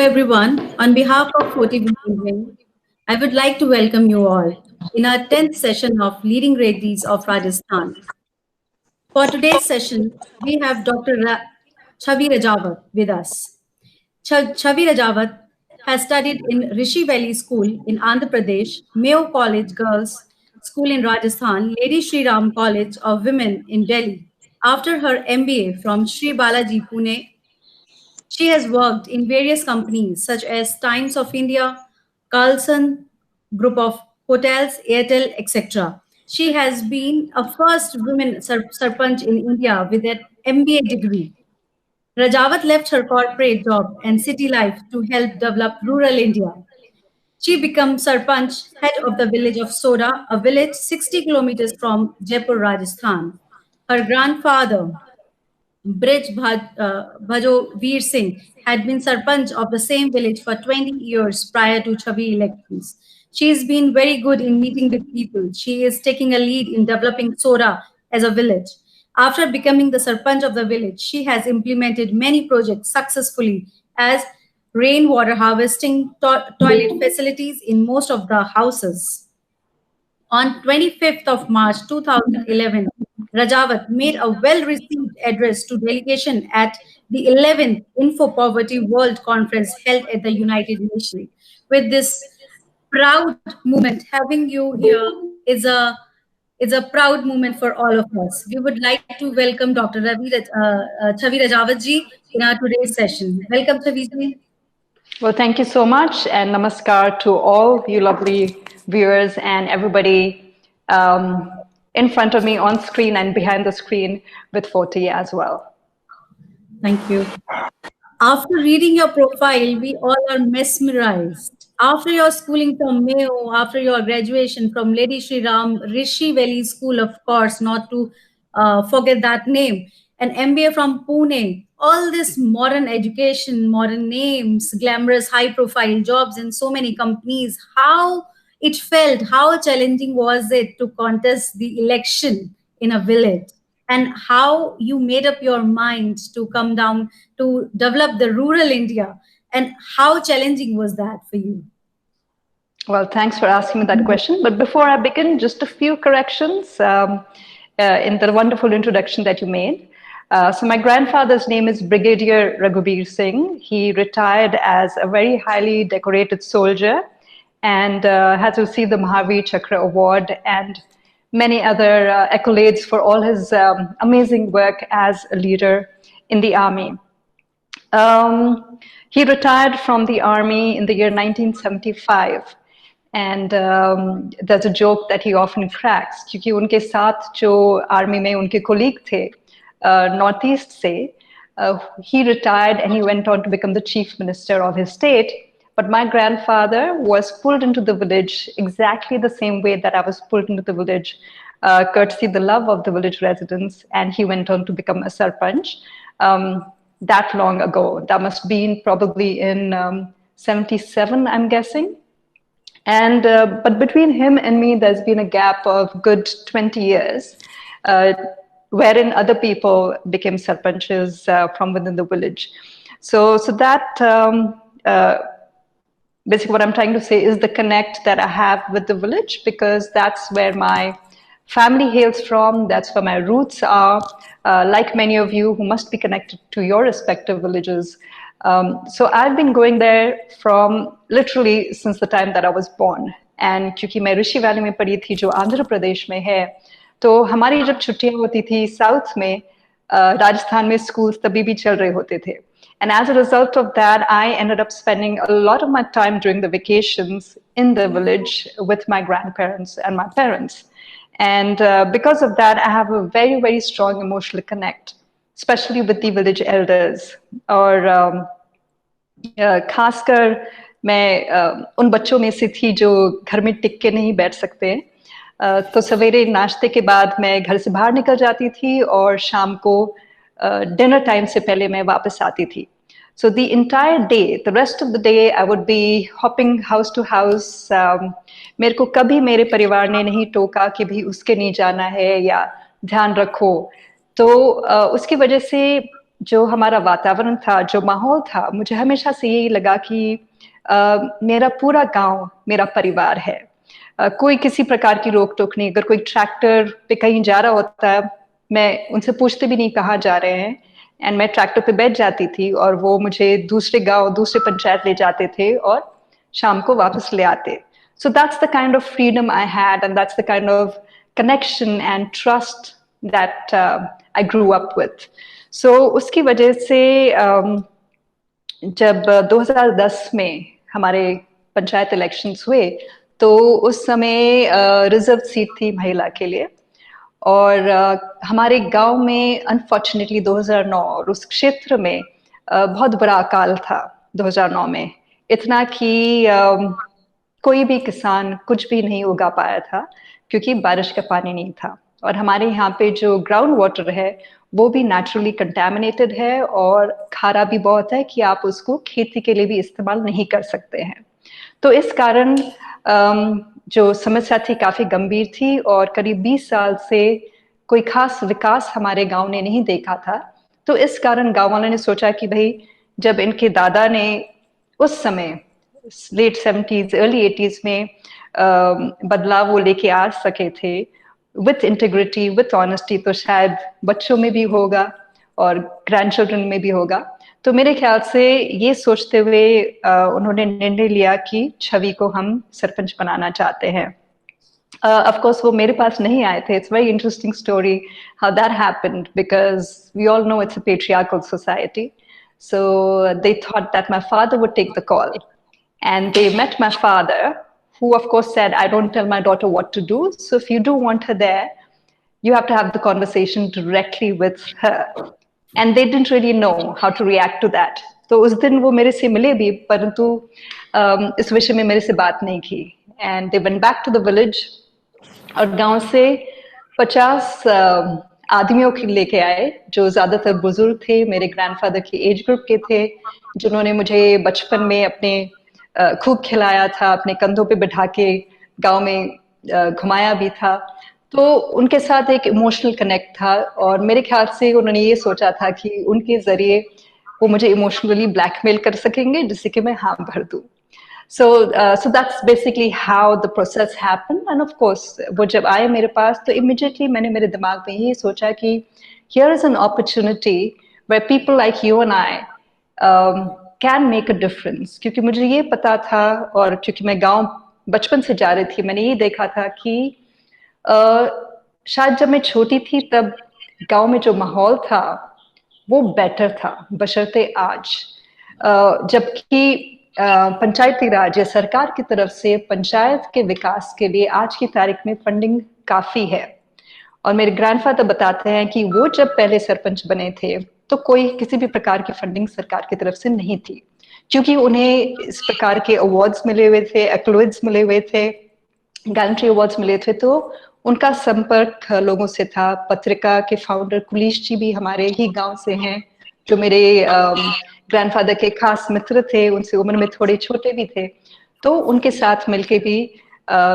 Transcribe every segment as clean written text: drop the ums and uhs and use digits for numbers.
everyone. On behalf of 40 Women, I would like to welcome you all in our 10th session of Leading Redis of Rajasthan. For today's session, we have Dr. Chavi Rajawat with us. Chavi Rajawat has studied in Rishi Valley School in Andhra Pradesh, Mayo College Girls School in Rajasthan, Lady Shri Ram College of Women in Delhi. After her MBA from Sri Balaji Pune, she has worked in various companies such as Times of India, Carlson Group of Hotels, Airtel, etc. She has been a first woman sarpanch in India with an MBA degree. Rajawat left her corporate job and city life to help develop rural India. She became Sarpanch, head of the village of Soda, a village 60 kilometers from Jaipur, Rajasthan. Her grandfather, Bhajo Veer Singh had been Sarpanch of the same village for 20 years prior to Chabi elections. She's been very good in meeting with people. She is taking a lead in developing Sora as a village. After becoming the Sarpanch of the village, she has implemented many projects successfully as rainwater harvesting, toilet facilities in most of the houses. On 25th of March 2011, Rajawat made a well-received address to delegation at the 11th Info Poverty World Conference held at the United Nations. With this proud moment, having you here is a proud moment for all of us. We would like to welcome Dr. Chavi Rajawat ji in our today's session. Welcome, Chavi ji. Well, thank you so much, and namaskar to all you lovely viewers and everybody in front of me on screen and behind the screen with 40 as well. Thank you. After reading your profile, we all are mesmerized. After your schooling from Mayo, after your graduation from Lady Shri Ram Rishi Valley School, of course, not to forget that name, an MBA from Pune, all this modern education, modern names, glamorous high profile jobs in so many companies, how it felt, how challenging was it to contest the election in a village? And how you made up your mind to come down to develop the rural India, and how challenging was that for you? Well, thanks for asking me that question. But before I begin, just a few corrections in the wonderful introduction that you made. So my grandfather's name is Brigadier Raghubir Singh. He retired as a very highly decorated soldier and has received the Mahavir Chakra Award and many other accolades for all his amazing work as a leader in the army. He retired from the army in the year 1975. And there's a joke that he often cracks, क्योंकि उनके साथ जो army में उनके colleague थे north east से, he retired and he went on to become the chief minister of his state. But my grandfather was pulled into the village exactly the same way that I was pulled into the village, courtesy the love of the village residents, and he went on to become a sarpanch that long ago. That must been probably in 77, I'm guessing. And but between him and me, there's been a gap of good 20 years, wherein other people became sarpanches from within the village. So that basically what I'm trying to say is the connect that I have with the village, because that's where my family hails from, that's where my roots are, like many of you who must be connected to your respective villages. So I've been going there from literally since the time that I was born. And क्योंकि मैं ऋषि valley में पढ़ी थी जो आंध्र प्रदेश में है, तो हमारी जब छुट्टियां होती थी साउथ में, राजस्थान में स्कूल्स तभी भी चल रहे होते थे. And as a result of that, I ended up spending a lot of my time during the vacations in the village with my grandparents and my parents. And because of that, I have a very, very strong emotional connect, especially with the village elders. और खासकर मैं उन बच्चों में से थी जो घर में टिक के नहीं बैठ सकते, तो सवेरे नाश्ते के बाद मैं घर से बाहर निकल जाती थी और शाम को डिनर टाइम से पहले मैं वापस आती थी. So the entire day, the rest of the day, I would be hopping house to house. मेरे को कभी मेरे परिवार ने नहीं टोका कि भी उसके नहीं जाना है या ध्यान रखो. तो उसकी वजह से जो हमारा वातावरण था, जो माहौल था, मुझे हमेशा से यही लगा कि मेरा पूरा गांव मेरा परिवार है। कोई किसी प्रकार की रोक टोक नहीं। अगर कोई ट्रैक्टर पे कहीं जा रहा होता है, मैं उनसे पूछते भी नहीं कहाँ जा रहे हैं, एंड मैं ट्रैक्टर पे बैठ जाती थी और वो मुझे दूसरे गांव, दूसरे पंचायत ले जाते थे और शाम को वापस ले आते। So that's the kind of freedom I had, and that's the kind of connection and trust that I grew up with. So उसकी वजह से जब 2010 में हमारे पंचायत इलेक्शंस हुए, तो उस समय रिजर्व सीट थी महिला के लिए, और हमारे गांव में अनफॉर्चुनेटली 2009 और उस क्षेत्र में बहुत बड़ा अकाल था 2009 में। इतना कि कोई भी किसान कुछ भी नहीं उगा पाया था क्योंकि बारिश का पानी नहीं था। और हमारे यहाँ पे जो ग्राउंड वाटर है वो भी नेचुरली कंटेमिनेटेड है और खारा भी बहुत है कि आप उसको खेती के लिए भी इस्तेमाल नहीं कर सकते हैं। तो इस कारण जो समस्या थी काफी गंभीर थी और करीब 20 साल से कोई खास विकास हमारे गांव ने नहीं देखा था। तो इस कारण गांव वालों ने सोचा कि भाई, जब इनके दादा ने उस समय लेट 70s अर्ली 80s में बदलाव वो लेके आ सके थे विथ इंटीग्रिटी, विथ ऑनेस्टी, तो शायद बच्चों में भी होगा और ग्रैंड चिल्ड्रन में भी होगा। तो मेरे ख्याल से ये सोचते हुए उन्होंने निर्णय लिया कि छवि को हम सरपंच बनाना चाहते हैं। Of course, वो मेरे पास नहीं आए थे. It's a very interesting story how that happened, because we all know it's a patriarchal society. So they thought that my father would take the call, and they met my father, who of course said, "I don't tell my daughter what to do. So if you do want her there, you have to have the conversation directly with her." And they didn't really know how to react to that. तो उस दिन वो मेरे से मिले भी, परंतु इस विषय में मेरे से बात नहीं की. And they went back to the village, और गांव से 50 आदमियों को लेके आए जो ज्यादातर बुजुर्ग थे, मेरे ग्रैंडफादर की एज ग्रुप के थे, जिन्होंने मुझे बचपन में अपने खूब खिलाया था, अपने कंधों पे बिठा के गांव में घुमाया भी था। तो उनके साथ एक इमोशनल कनेक्ट था, और मेरे ख्याल से उन्होंने ये सोचा था कि उनके जरिए वो मुझे इमोशनली ब्लैकमेल कर सकेंगे, जिससे कि मैं हाँ भर दूं। So that's basically how the process happened. And of course, वो जब आए मेरे पास, तो immediately मैंने मेरे दिमाग में ये सोचा कि here is an opportunity where people like you and I can make a difference. क्योंकि मुझे ये पता था, और क्योंकि मैं गांव बचपन से जा रही थी, मैंने ये देखा था कि शायद जब मैं छोटी थी तब गांव में जो माहौल था वो बेटर था बशर्ते आज, जबकि पंचायती राज या सरकार की तरफ से पंचायत के विकास के लिए आज की तारीख में फंडिंग काफी है। और मेरे ग्रैंडफादर बताते हैं कि वो जब पहले सरपंच बने थे तो कोई किसी भी प्रकार की फंडिंग सरकार की तरफ से नहीं थी, क्योंकि उन्हें इस प्रकार के अवार्ड्स मिले हुए थे, एक्लोइड्स मिले हुए थे, गैलेंट्री अवार्ड्स मिले थे, तो उनका संपर्क लोगों से था। पत्रिका के फाउंडर कुलीश जी भी हमारे ही गांव से हैं, जो मेरे ग्रैंडफादर के खास मित्र थे, उनसे उम्र में थोड़े छोटे भी थे। तो उनके साथ मिलके भी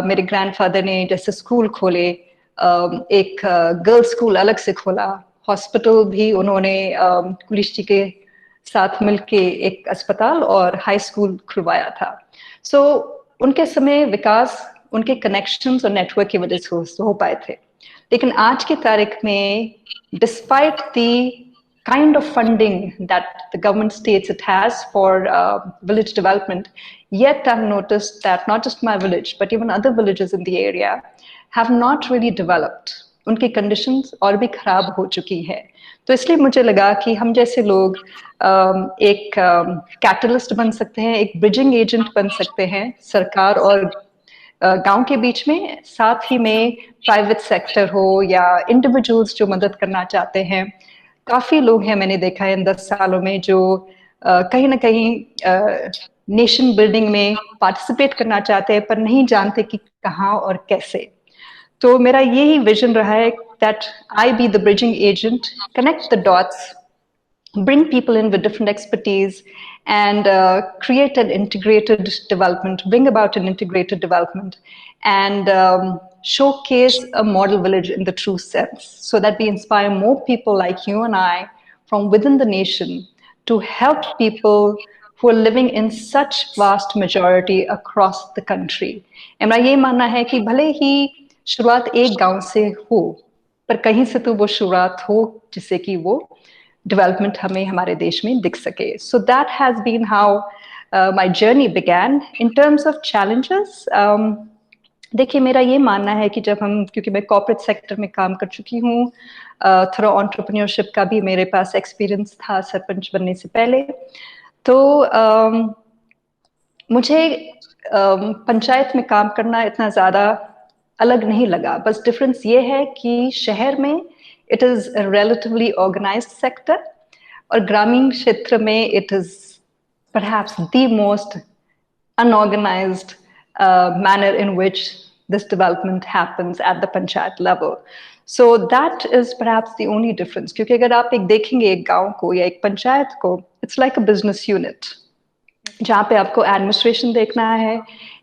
मेरे ग्रैंडफादर ने जैसे स्कूल खोले, एक गर्ल्स स्कूल अलग से खोला, हॉस्पिटल भी उन्होंने कुलीश जी के साथ मिलके एक अस्पताल और हाई स्कूल खुलवाया था। सो उनके समय विकास उनके कनेक्शंस और नेटवर्क की वजह से हो पाए थे। लेकिन आज की तारीख में, despite the kind of funding that the government states it has for village development, yet I've noticed that not just my village but even other villages in the area have not really developed. उनकी conditions और भी खराब हो चुकी है। तो इसलिए मुझे लगा कि हम जैसे लोग एक कैटलिस्ट बन सकते हैं, एक ब्रिजिंग एजेंट बन सकते हैं सरकार और गांव के बीच में, साथ ही में प्राइवेट सेक्टर हो या इंडिविजुअल्स जो मदद करना चाहते हैं। काफी लोग हैं, मैंने देखा है इन 10 सालों में, जो कहीं ना कहीं नेशन बिल्डिंग में पार्टिसिपेट करना चाहते हैं पर नहीं जानते कि कहाँ और कैसे। तो मेरा यही विजन रहा है, that I be the bridging agent, connect the dots, bring people in with different expertise, and create an integrated development, bring about an integrated development, and showcase a model village in the true sense, so that we inspire more people like you and I from within the nation to help people who are living in such vast majority across the country. And मेरा ये मानना है कि भले ही शुरुआत एक गांव से हो, पर कहीं से तो वो शुरुआत हो जिससे कि वो डेवलपमेंट हमें हमारे देश में दिख सके. So that has been how my journey began. In terms of challenges, देखिए मेरा ये मानना है कि जब हम, क्योंकि मैं कॉर्पोरेट सेक्टर में काम कर चुकी हूँ, थोड़ा एंटरप्रेन्योरशिप का भी मेरे पास एक्सपीरियंस था सरपंच बनने से पहले, तो मुझे पंचायत में काम करना इतना ज़्यादा अलग नहीं लगा. बस डिफरेंस ये है कि शहर में it is relatively organised sector और ग्रामीण क्षेत्र में it is perhaps the most unorganized manner in which this development happens at the panchayat level. So that is perhaps the only difference. क्योंकि अगर आप एक देखेंगे एक गांव को या एक पंचायत को, it's like a business unit, जहाँ पे आपको administration देखना है,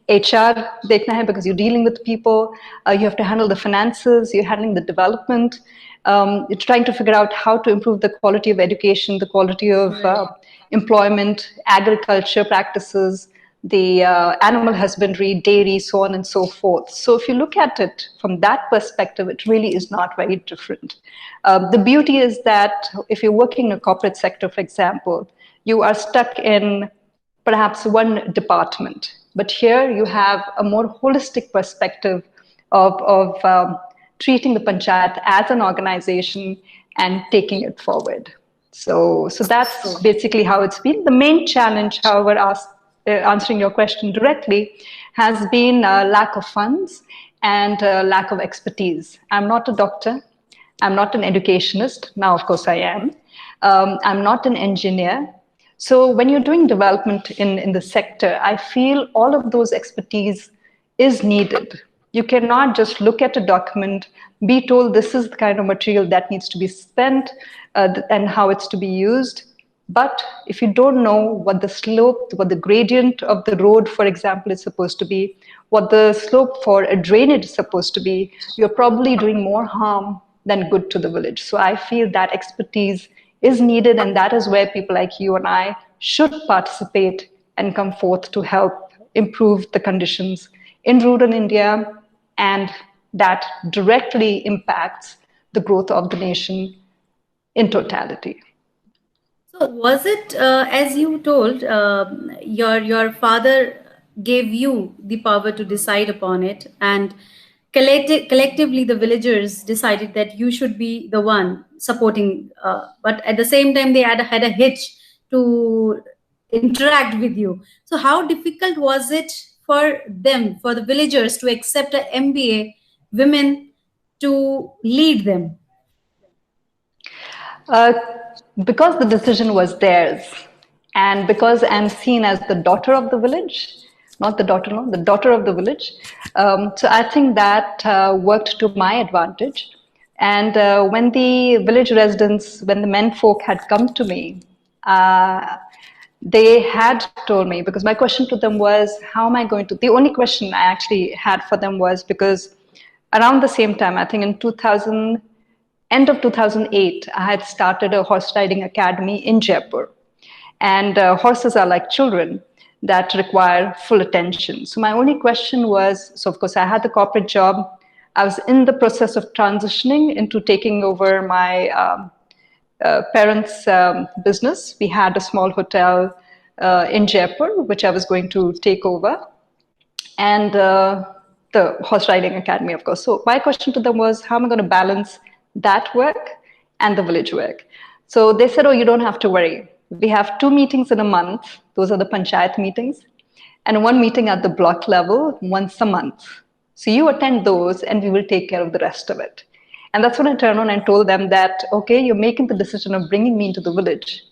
HR देखना है because you're dealing with people, you have to handle the finances, you're handling the development, you're trying to figure out how to improve the quality of education, the quality of employment, agriculture practices, the animal husbandry, dairy, so on and so forth. So if you look at it from that perspective, it really is not very different. The beauty is that if you're working in a corporate sector, for example, you are stuck in perhaps one department. But here you have a more holistic perspective of treating the panchayat as an organization and taking it forward. So that's basically how it's been. The main challenge, however, answering your question directly, has been lack of funds and lack of expertise. I'm not a doctor. I'm not an educationist. Now, of course, I am. I'm not an engineer. So when you're doing development in the sector, I feel all of those expertise is needed. You cannot just look at a document, be told this is the kind of material that needs to be spent and how it's to be used. But if you don't know what the slope, what the gradient of the road, for example, is supposed to be, what the slope for a drainage is supposed to be, you're probably doing more harm than good to the village. So I feel that expertise is needed, and that is where people like you and I should participate and come forth to help improve the conditions in rural India, and that directly impacts the growth of the nation in totality. So was it, as you told, your father gave you the power to decide upon it, and collectively the villagers decided that you should be the one supporting, but at the same time they had a hitch to interact with you. So how difficult was it for them, for the villagers, to accept an MBA women to lead them? Because the decision was theirs, and because I'm seen as the daughter of the village, not the daughter-in-law, the daughter of the village. So I think that worked to my advantage. And when the village residents, when the men folk had come to me, they had told me, because my question to them was, how am I going to, the only question I actually had for them was, because around the same time, I think in end of 2008, I had started a horse riding academy in Jaipur. And horses are like children that require full attention. So my only question was, so of course I had the corporate job. I was in the process of transitioning into taking over my parents' business. We had a small hotel in Jaipur, which I was going to take over. And the horse riding academy, of course. So my question to them was, how am I going to balance that work and the village work? So they said, oh, you don't have to worry. We have 2 meetings in a month. Those are the panchayat meetings. And 1 meeting at the block level once a month. So you attend those and we will take care of the rest of it. And that's when I turned on and told them that, okay, you're making the decision of bringing me into the village.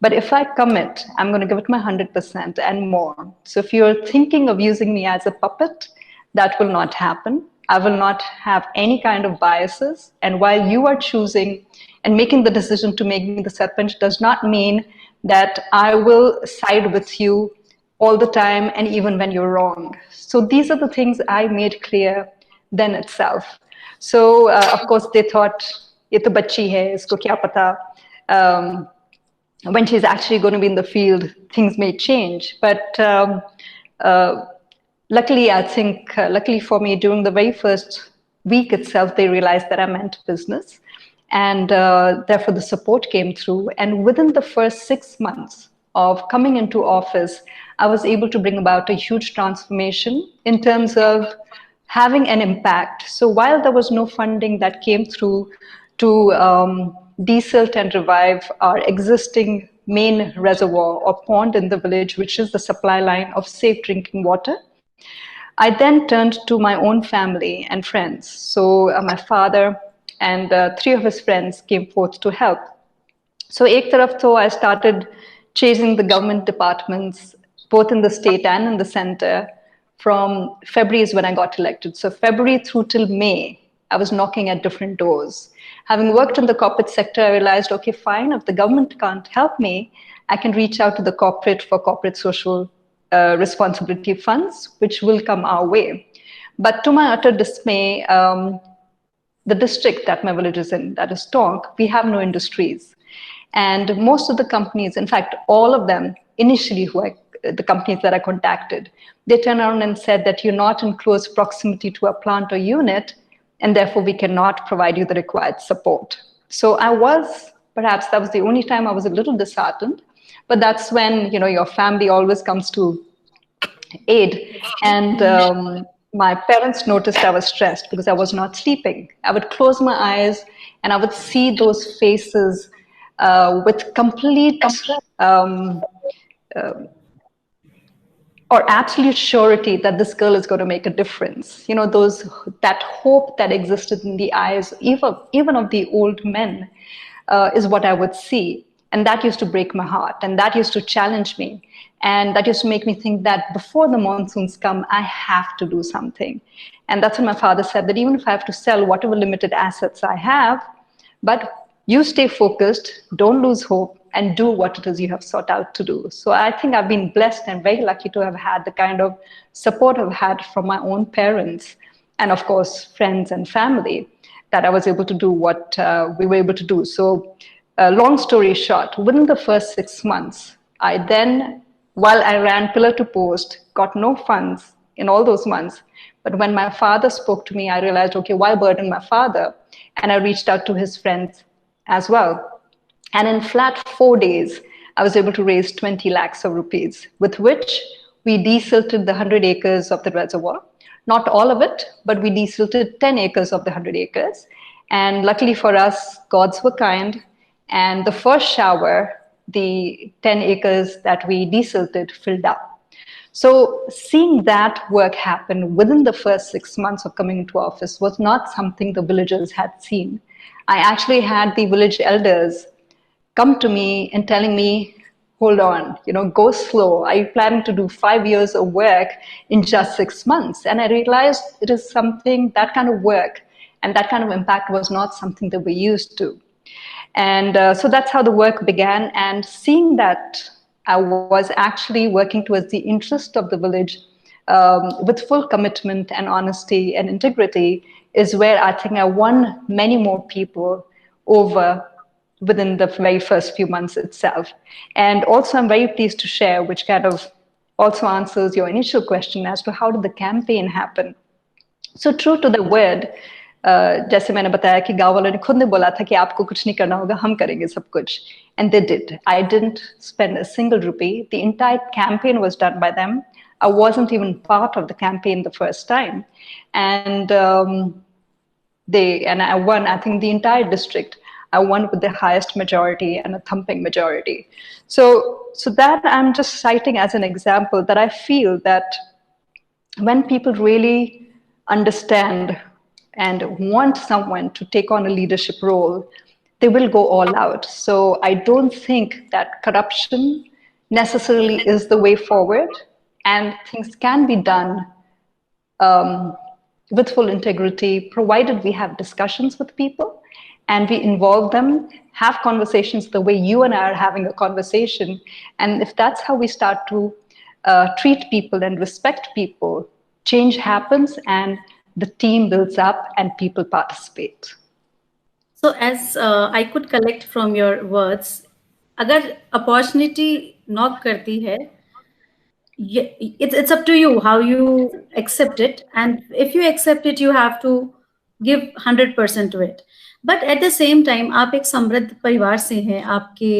But if I commit, I'm going to give it my 100% and more. So if you're thinking of using me as a puppet, that will not happen. I will not have any kind of biases. And while you are choosing and making the decision to make me the sarpanch does not mean that I will side with you all the time and even when you're wrong. So these are the things I made clear then itself. So of course they thought, ye to bachchi hai, isko kya pata. when she's actually going to be in the field, things may change. But luckily, I think, luckily for me, during the very first week itself, they realized that I meant business. And therefore, the support came through. And within the first 6 months of coming into office, I was able to bring about a huge transformation in terms of having an impact. So while there was no funding that came through to desilt and revive our existing main reservoir or pond in the village, which is the supply line of safe drinking water, I then turned to my own family and friends. So my father and 3 of his friends came forth to help. So ek taraf to I started chasing the government departments, both in the state and in the center. From February is when I got elected. So February through till May, I was knocking at different doors. Having worked in the corporate sector, I realized, okay, fine, if the government can't help me, I can reach out to the corporate for corporate social responsibility funds, which will come our way. But to my utter dismay, the district that my village is in, that is Tonk, we have no industries. And most of the companies, in fact, all of them initially the companies that I contacted, they turned around and said that you're not in close proximity to a plant or unit, and therefore we cannot provide you the required support. So perhaps that was the only time I was a little disheartened, but that's when, your family always comes to aid. And my parents noticed I was stressed because I was not sleeping. I would close my eyes and I would see those faces with complete or absolute surety that this girl is going to make a difference. That hope that existed in the eyes, even of the old men, is what I would see. And that used to break my heart, and that used to challenge me. And that used to make me think that before the monsoons come, I have to do something. And that's when my father said that even if I have to sell whatever limited assets I have, but you stay focused, don't lose hope, and do what it is you have sought out to do. So I think I've been blessed and very lucky to have had the kind of support I've had from my own parents and, of course, friends and family, that I was able to do what we were able to do. So long story short, within the first 6 months, I then, while I ran pillar to post, got no funds in all those months. But when my father spoke to me, I realized, okay, why burden my father? And I reached out to his friends as well. And in flat 4 days, I was able to raise 20 lakhs of rupees, with which we desilted the 100 acres of the reservoir. Not all of it, but we desilted 10 acres of the 100 acres. And luckily for us, gods were kind. And the first shower, the 10 acres that we desilted filled up. So seeing that work happen within the first 6 months of coming into office was not something the villagers had seen. I actually had the village elders come to me and telling me, hold on, go slow. Are you planning to do 5 years of work in just 6 months? And I realized it is something, that kind of work and that kind of impact was not something that we're used to. And so that's how the work began. And seeing that I was actually working towards the interest of the village with full commitment and honesty and integrity is where I think I won many more people over within the very first few months itself. And also I'm very pleased to share, which kind of also answers your initial question as to how did the campaign happen. So true to the word, जैसे मैंने बताया कि गाँव वालों ने खुद ने बोला था कि आपको कुछ नहीं करना होगा, हम करेंगे सब कुछ. And they did. I didn't spend a single rupee. The entire campaign was done by them. I wasn't even part of the campaign the first time. And I won, I think the entire district, I won with the highest majority and a thumping majority. So that I'm just citing as an example that I feel that when people really understand and want someone to take on a leadership role, they will go all out. So I don't think that corruption necessarily is the way forward, and things can be done with full integrity, provided we have discussions with people and we involve them, have conversations the way you and I are having a conversation. And if that's how we start to treat people and respect people, change happens and the team builds up and people participate. So as I could collect from your words, अगर opportunity knock करती है, it's up to you how you accept it, and if you accept it you have to give 100% to it. But at the same time आप एक समृद्ध परिवार से हैं, आपके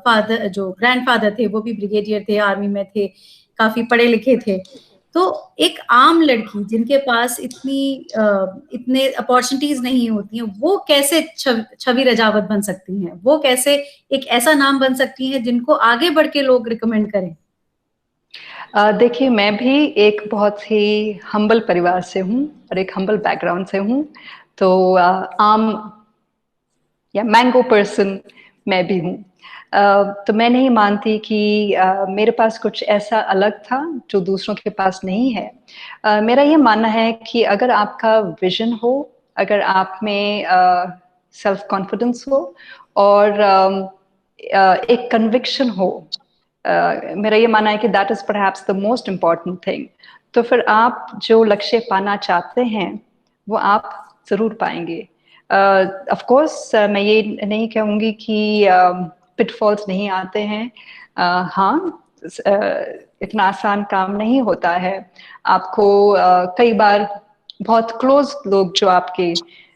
फादर जो ग्रैंडफादर थे वो भी ब्रिगेडियर थे, आर्मी में थे, काफी पढ़े लिखे थे। तो एक आम लड़की जिनके पास इतने अपॉर्चुनिटीज नहीं होती हैं, वो कैसे छवि रजावत बन सकती हैं, वो कैसे एक ऐसा नाम बन सकती हैं जिनको आगे बढ़ के लोग रिकमेंड करें? देखिए, मैं भी एक बहुत ही हम्बल परिवार से हूँ और एक हम्बल बैकग्राउंड से हूँ, तो आम या मैंगो पर्सन मैं भी हूँ। तो मैं नहीं मानती कि मेरे पास कुछ ऐसा अलग था जो दूसरों के पास नहीं है। मेरा ये मानना है कि अगर आपका विजन हो, अगर आप में सेल्फ कॉन्फिडेंस हो और एक कन्विक्शन हो, मेरा ये मानना है कि that is perhaps the most important thing. तो फिर आप जो लक्ष्य पाना चाहते हैं वो आप जरूर पाएंगे। ऑफ कोर्स मैं ये नहीं कहूँगी कि पिटफॉल्स नहीं आते हैं। हाँ, इतना आसान काम नहीं होता है। आपको कई बार बहुत क्लोज लोग जो आपके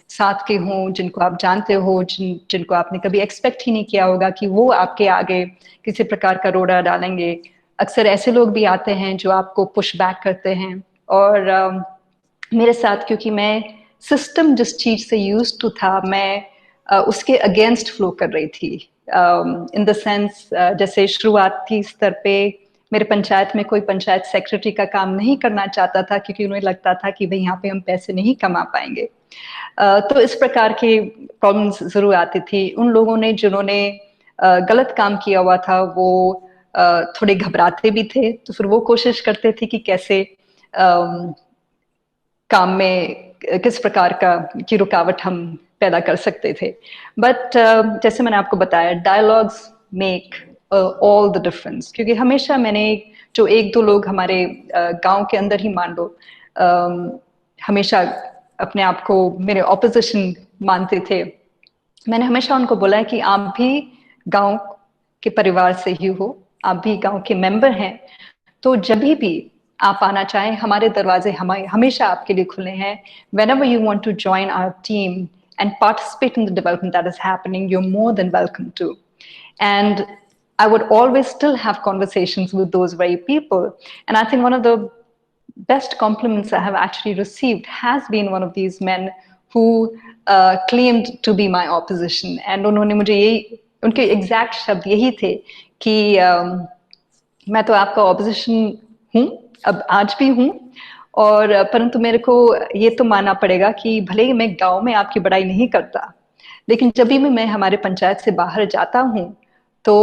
साथ के हों, जिनको आप जानते हो, जिनको आपने कभी एक्सपेक्ट ही नहीं किया होगा कि वो आपके आगे किसी प्रकार का रोड़ा डालेंगे, अक्सर ऐसे लोग भी आते हैं जो आपको पुश बैक करते हैं। और मेरे साथ, क्योंकि मैं सिस्टम जिस चीज से यूज टू था, मैं उसके अगेंस्ट फ्लो कर रही थी। इन द सेंस, जैसे शुरुआती स्तर पे मेरे पंचायत में कोई पंचायत सेक्रेटरी का काम नहीं करना चाहता था, क्योंकि उन्हें लगता था कि भाई यहाँ पे हम पैसे नहीं कमा पाएंगे। तो इस प्रकार की प्रॉब्लम्स जरूर आती थी। उन लोगों ने जिन्होंने गलत काम किया हुआ था वो थोड़े घबराते भी थे, तो फिर वो कोशिश करते थे कि कैसे काम में किस प्रकार की रुकावट हम पैदा कर सकते थे। बट जैसे मैंने आपको बताया, dialogues make all the difference. क्योंकि हमेशा मैंने जो एक दो लोग हमारे गांव के अंदर ही मान लो हमेशा अपने आप को मेरे ऑपोजिशन मानते थे, मैंने हमेशा उनको बोला है कि आप भी गांव के परिवार से ही हो, आप भी गांव के मेंबर हैं, तो जब भी आप आना चाहें, हमारे दरवाजे हमेशा आपके लिए खुले हैं। Whenever you want to join our team and participate in the development that is happening, you're more than welcome to. And I would always still have conversations with those very people. And I think one of the best compliments I have actually received has been one of these men who claimed to be my opposition. And उन्होंने मुझे यही, उनके exact शब्द यही थे कि मैं तो आपका ऑपोजिशन हूँ, अब आज भी हूँ, और परंतु मेरे को ये तो मानना पड़ेगा कि भले ही मैं गांव में आपकी बड़ाई नहीं करता, लेकिन जब भी मैं हमारे पंचायत से बाहर जाता हूँ तो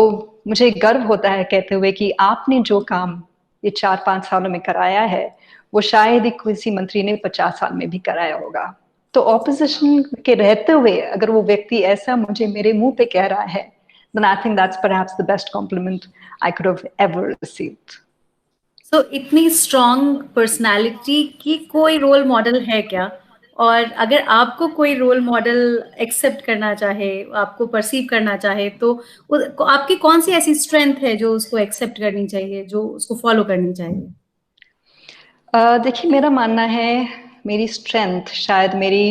मुझे गर्व होता है कहते हुए कि आपने जो काम ये 4-5 सालों में कराया है वो शायद ही किसी मंत्री ने 50 साल में भी कराया होगा। तो ऑपोजिशन के रहते हुए अगर वो व्यक्ति ऐसा मुझे मेरे मुंह पे कह रहा है, then I think that's perhaps the best compliment I could have ever received. So, इतनी स्ट्रॉन्ग पर्सनालिटी की कोई रोल मॉडल है क्या? और अगर आपको कोई रोल मॉडल एक्सेप्ट करना चाहे, आपको परसीव करना चाहे, तो आपकी कौन सी ऐसी स्ट्रेंथ है जो उसको एक्सेप्ट करनी चाहिए, जो उसको फॉलो करनी चाहिए? देखिए, मेरा मानना है मेरी स्ट्रेंथ शायद मेरी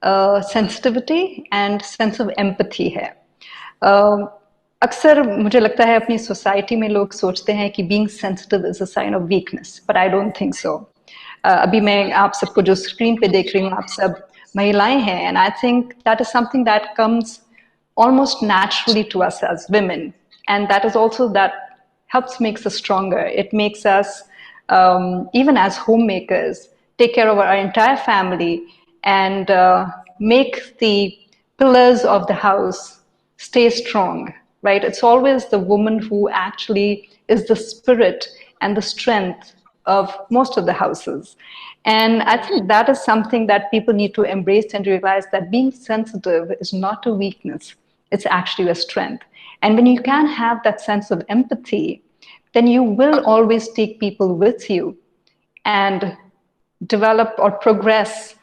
sensitivity and sense of empathy है। अक्सर मुझे लगता है अपनी सोसाइटी में लोग सोचते हैं कि being sensitive is a sign of weakness, but I don't think so. अभी मैं आप सबको जो स्क्रीन पे देख रही हूँ, आप सब महिलाएं हैं, and I think that is something that comes almost naturally to us as women, and that is also that helps makes us stronger. It makes us even as homemakers take care of our entire family and make the pillars of the house stay strong, right? It's always the woman who actually is the spirit and the strength of most of the houses. And I think that is something that people need to embrace and realize that being sensitive is not a weakness. It's actually a strength. And when you can have that sense of empathy, then you will always take people with you and develop or progress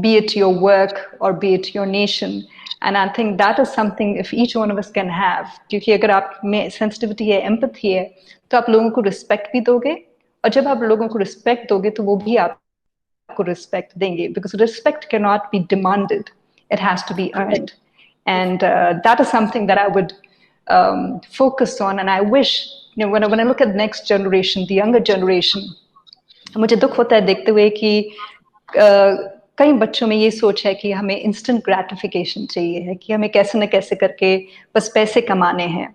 be it your work or be it your nation. And I think that is something if each one of us can have, क्योंकि अगर आप में sensitivity है, empathy है, तो आप लोगों को respect भी दोगे, और जब आप लोगों को respect दोगे, तो वो भी आपको respect देंगे, because respect cannot be demanded, it has to be earned. And that is something that I would focus on. And I wish, when I look at the next generation, the younger generation, मुझे दुख होता है देखते हुए कि कई बच्चों में ये सोच है कि हमें इंस्टेंट ग्रेटिफिकेशन चाहिए है, कि हमें कैसे न कैसे करके बस पैसे कमाने हैं.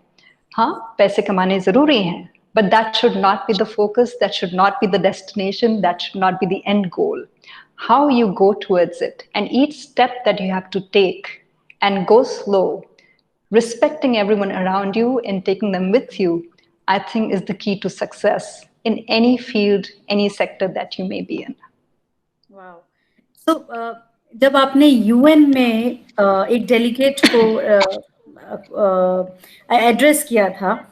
हाँ, पैसे कमाने जरूरी हैं, but that should not be the focus, that should not be the destination, that should not be the end goal. How you go towards it, and each step that you have to take and go slow, respecting everyone around you and taking them with you, I think is the key to success in any field, any sector that you may be in. Wow. So, जब आपने UN में एक delegate को address किया था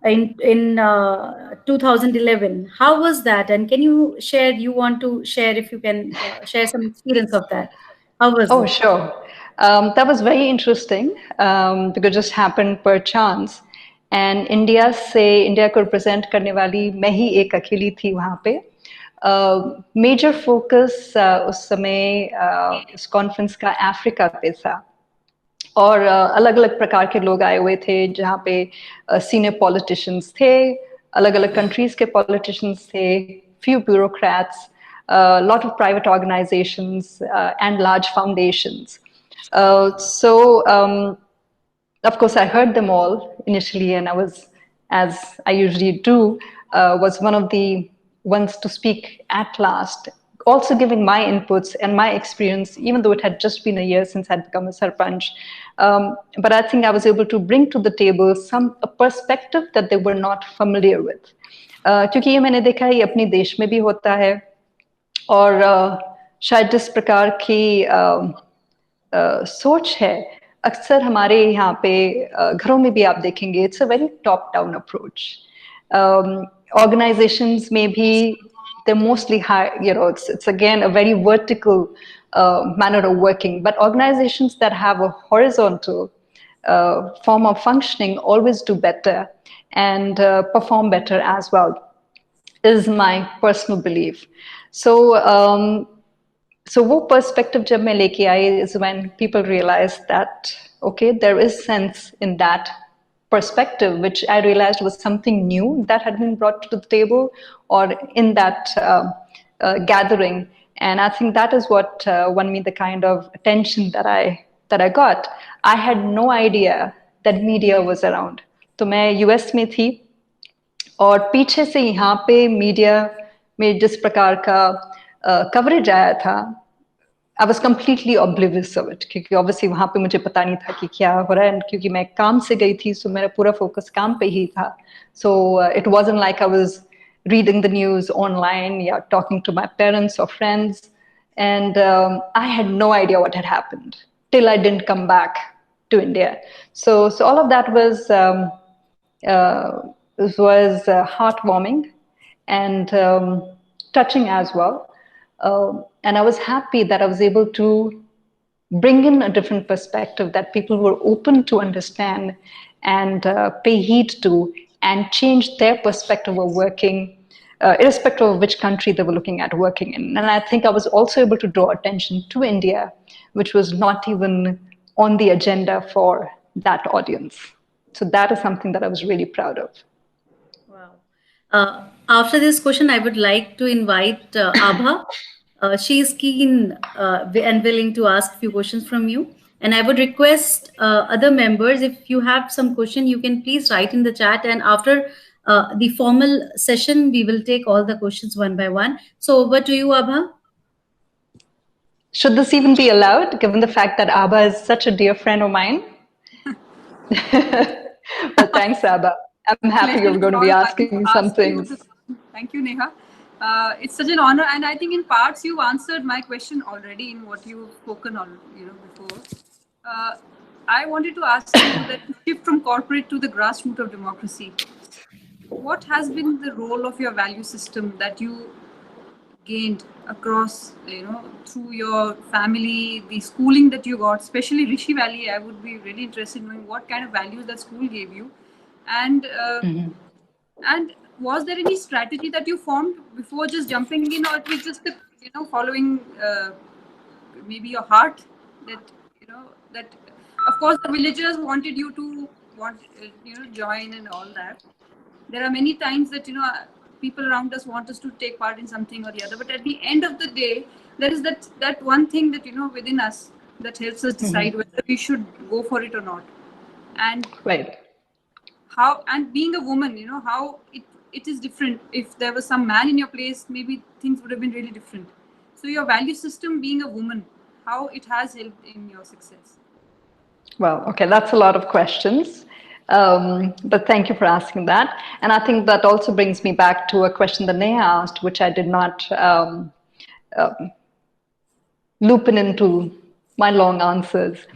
in 2011, how was that? And can you share? You want to share if you can share some experience of that? How was Oh, it? sure. That was very interesting because it just happened per chance. And India को represent करने वाली मैं ही एक अकेली थी वहाँ पे. Major focus उस समय उस कॉन्फ्रेंस का अफ्रीका पे था, और अलग अलग प्रकार के लोग आए हुए थे, जहाँ पे सीनियर पॉलिटिशियंस थे, अलग अलग कंट्रीज के पॉलिटिशियंस थे, few bureaucrats, a lot of private organizations and large foundations. Of course, I heard them all initially, and I was, as I usually do, was one of the ones to speak at last, also giving my inputs and my experience, even though it had just been a year since I'd become a sarpanch. But I think I was able to bring to the table a perspective that they were not familiar with. क्योंकि ये मैंने देखा है, ये अपने देश में भी होता है, और शायद जिस प्रकार की सोच है अक्सर हमारे यहाँ पे घरों में भी आप देखेंगे, it's a very top down approach. Organizations may be, they're mostly high, it's again a very vertical manner of working, but organizations that have a horizontal form of functioning always do better and perform better as well, is my personal belief. So वो perspective जब मैं लेके आई is when people realized that, okay, there is sense in that perspective, which I realized was something new that had been brought to the table or in that gathering. And I think that is what won me the kind of attention that I got. I had no idea that media was around. तो मैं US में थी, और पीछे से यहाँ पे media में जिस प्रकार का कवरेज आया था, I was completely oblivious of it, क्योंकि obviously वहाँ पे मुझे पता नहीं था कि क्या हो रहा है, क्योंकि मैं काम से गई थी, so मेरा पूरा focus काम पे ही था. So it wasn't like I was reading the news online, yeah, talking to my parents or friends, and I had no idea what had happened till I didn't come back to India. So all of that was heartwarming and touching as well. And I was happy that I was able to bring in a different perspective that people were open to understand and pay heed to and change their perspective of working, irrespective of which country they were looking at working in. And I think I was also able to draw attention to India, which was not even on the agenda for that audience. So that is something that I was really proud of. Wow. After this question, I would like to invite Abha. She is keen and willing to ask a few questions from you. And I would request other members, if you have some question, you can please write in the chat. And after the formal session, we will take all the questions one by one. So over to you, Abha. Should this even be allowed, given the fact that Abha is such a dear friend of mine? Well, thanks, Abha. I'm happy you're going to be asking some things. Thank you, Neha. It's such an honor, and I think in parts you've answered my question already in what you've spoken on, before. I wanted to ask you that to shift from corporate to the grassroots of democracy, what has been the role of your value system that you gained across, through your family, the schooling that you got, especially Rishi Valley. I would be really interested in knowing what kind of values that school gave you, and and was there any strategy that you formed before just jumping in, or it was just following maybe your heart, that that of course the villagers wanted you to join and all that. There are many times that people around us want us to take part in something or the other, but at the end of the day, there is that one thing that within us that helps us decide whether we should go for it or not. And Right. how, and being a woman, how it is different. If there was some man in your place, maybe things would have been really different. So your value system, being a woman, how it has helped in your success? Well, okay, that's a lot of questions. But thank you for asking that. And I think that also brings me back to a question that Neha asked, which I did not loop into my long answers.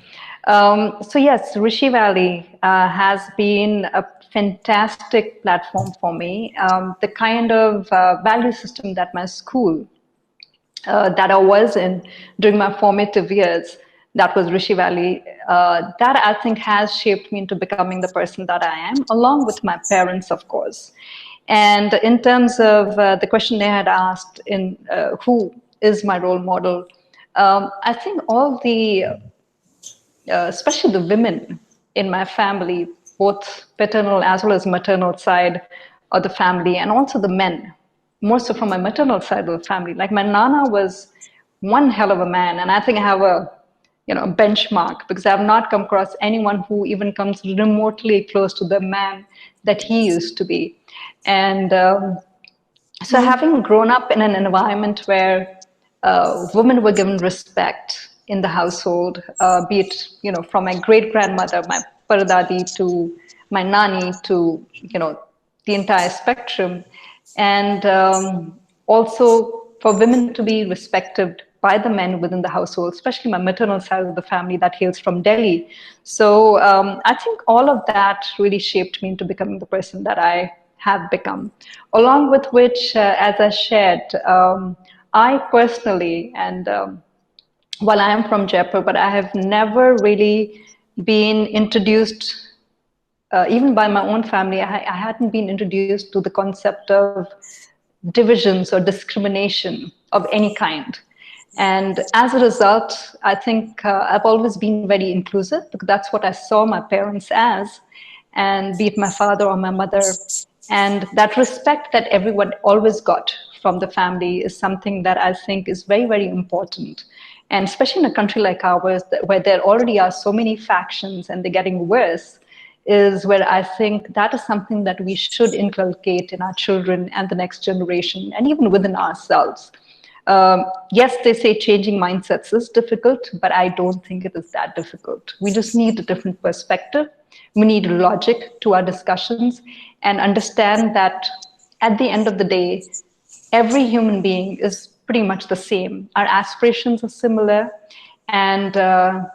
So yes, Rishi Valley has been a fantastic platform for me. The kind of value system that my school that I was in during my formative years, that was Rishi Valley, that I think has shaped me into becoming the person that I am, along with my parents, of course. And in terms of the question they had asked in who is my role model, I think all the, especially the women in my family, both paternal as well as maternal side of the family, and also the men, more so from my maternal side of the family. Like my Nana was one hell of a man, and I think I have a benchmark, because I have not come across anyone who even comes remotely close to the man that he used to be. And so having grown up in an environment where women were given respect in the household, be it from my great grandmother, my paradadi, to my nani, to the entire spectrum, and also for women to be respected by the men within the household, especially my maternal side of the family that hails from Delhi. So I think all of that really shaped me into becoming the person that I have become. Along with which, as I shared, I personally, and while I am from Jaipur, but I have never really been introduced, even by my own family, I hadn't been introduced to the concept of divisions or discrimination of any kind. And as a result, I think I've always been very inclusive, because that's what I saw my parents as, and be it my father or my mother. And that respect that everyone always got from the family is something that I think is very, very important. And especially in a country like ours, where there already are so many factions and they're getting worse, is where I think that is something that we should inculcate in our children and the next generation, and even within ourselves. Yes, they say changing mindsets is difficult, but I don't think it is that difficult. We just need a different perspective. We need logic to our discussions, and understand that at the end of the day, every human being is pretty much the same. Our aspirations are similar, and the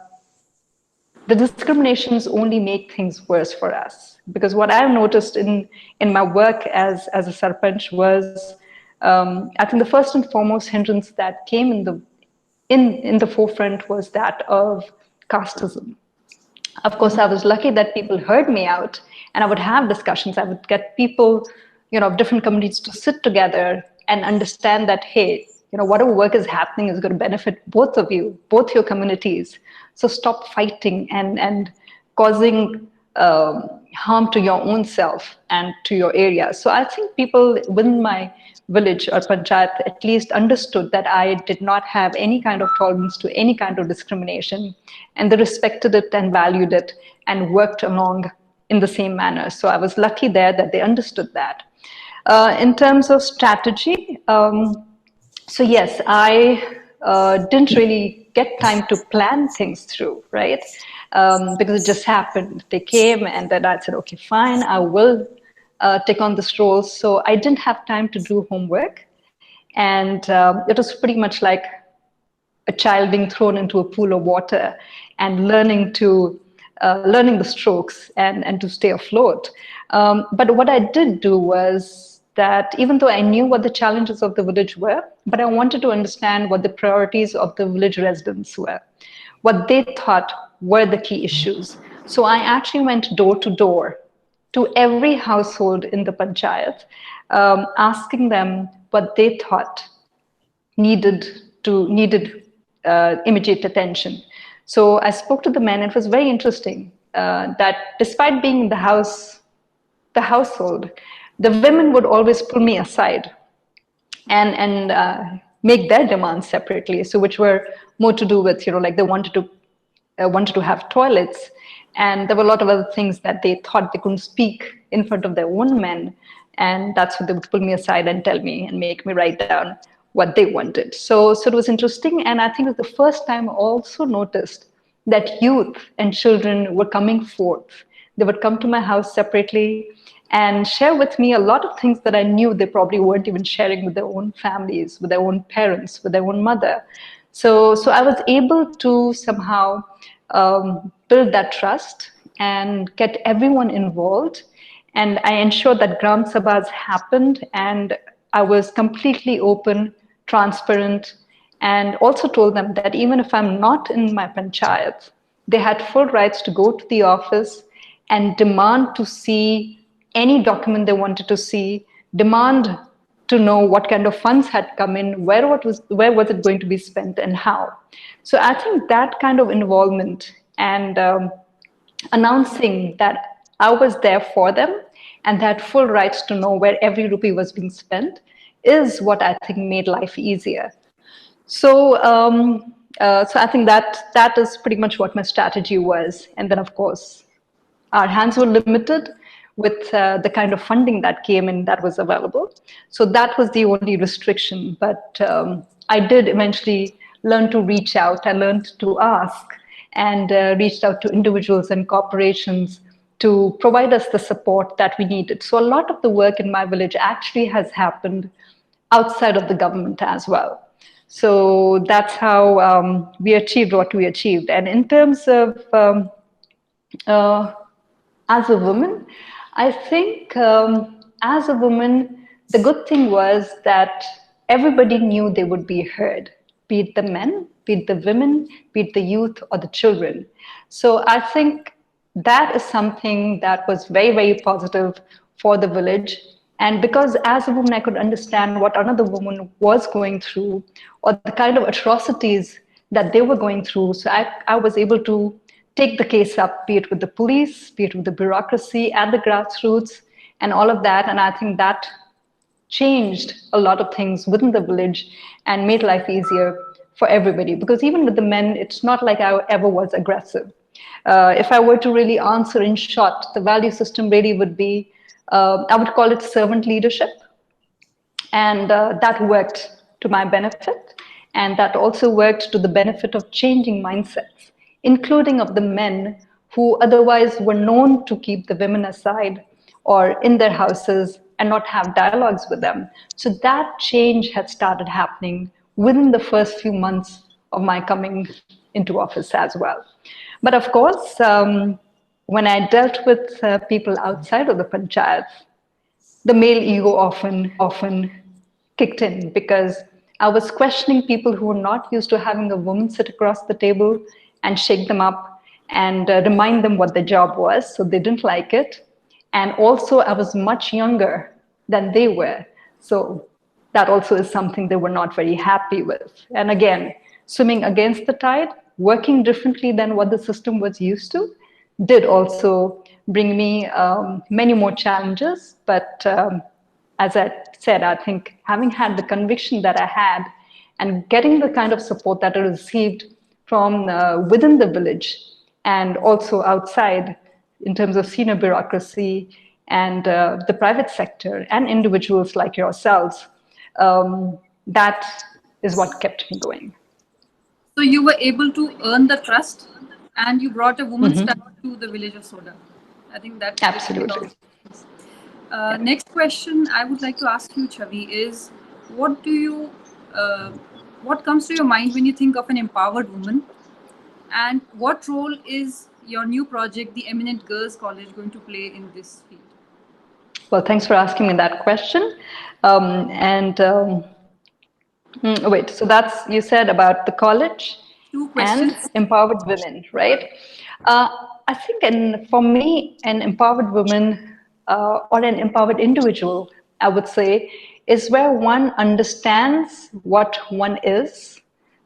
discriminations only make things worse for us. Because what I've noticed in my work as a sarpanch was, I think the first and foremost hindrance that came in the forefront was that of casteism. Of course, I was lucky that people heard me out, and I would have discussions. I would get people, of different communities to sit together and understand that, hey, whatever work is happening is going to benefit both of you, both your communities. So stop fighting and causing harm to your own self and to your area. So I think people within my village or panchayat at least understood that I did not have any kind of tolerance to any kind of discrimination, and they respected it and valued it and worked along in the same manner. So I was lucky there that they understood that. In terms of strategy, so yes, I didn't really get time to plan things through, right? Because it just happened. They came, and then I said, okay, fine, I will take on this role. So I didn't have time to do homework. And it was pretty much like a child being thrown into a pool of water and learning the strokes and to stay afloat. But what I did do was that even though I knew what the challenges of the village were, but I wanted to understand what the priorities of the village residents were, what they thought were the key issues. So I actually went door to door to every household in the panchayat, asking them what they thought needed immediate attention. So I spoke to the men. It was very interesting that despite being in the household, the women would always pull me aside and make their demands separately. So which were more to do with, like they wanted to have toilets, and there were a lot of other things that they thought they couldn't speak in front of their own men, and that's what they would pull me aside and tell me and make me write down what they wanted. So it was interesting, and I think it was the first time I also noticed that youth and children were coming forth. They would come to my house separately and share with me a lot of things that I knew they probably weren't even sharing with their own families, with their own parents, with their own mother. So I was able to somehow build that trust and get everyone involved. And I ensured that Gram Sabhas happened, and I was completely open, transparent, and also told them that even if I'm not in my panchayat, they had full rights to go to the office and demand to see any document they wanted to see, demand to know what kind of funds had come in, where was it going to be spent, and how. So I think that kind of involvement and announcing that I was there for them and they had full rights to know where every rupee was being spent is what I think made life easier. So I think that is pretty much what my strategy was. And then, of course, our hands were limited with the kind of funding that came in that was available. So that was the only restriction. But I did eventually learn to reach out. I learned to ask and reached out to individuals and corporations to provide us the support that we needed. So a lot of the work in my village actually has happened outside of the government as well. So that's how we achieved what we achieved. And in terms of as a woman, I think as a woman, the good thing was that everybody knew they would be heard, be it the men, be it the women, be it the youth or the children. So I think that is something that was very, very positive for the village. And because as a woman, I could understand what another woman was going through or the kind of atrocities that they were going through. So I was able to take the case up, be it with the police, be it with the bureaucracy and the grassroots and all of that. And I think that changed a lot of things within the village and made life easier for everybody. Because even with the men, it's not like I ever was aggressive. If I were to really answer in short, the value system really would be, I would call it servant leadership. And that worked to my benefit. And that also worked to the benefit of changing mindsets, including of the men who otherwise were known to keep the women aside or in their houses and not have dialogues with them. So that change had started happening within the first few months of my coming into office as well. But of course, when I dealt with people outside of the panchayat, the male ego often kicked in because I was questioning people who were not used to having a woman sit across the table and shake them up and remind them what their job was. So they didn't like it. And also I was much younger than they were. So that also is something they were not very happy with. And again, swimming against the tide, working differently than what the system was used to, did also bring me many more challenges. But as I said, I think having had the conviction that I had and getting the kind of support that I received from within the village and also outside in terms of senior bureaucracy and the private sector and individuals like yourselves, that is what kept me going. So you were able to earn the trust and you brought a woman's touch to the village of Soda. I think that's absolutely. Next question I would like to ask you, Chavi, is what comes to your mind when you think of an empowered woman, and what role is your new project, the Eminent Girls College, going to play in this field? Well, thanks for asking me that question. Wait, so that's, you said about the college Two and questions. empowered women, right? Uh, I think for me, an empowered woman or an empowered individual, I would say, is where one understands what one is,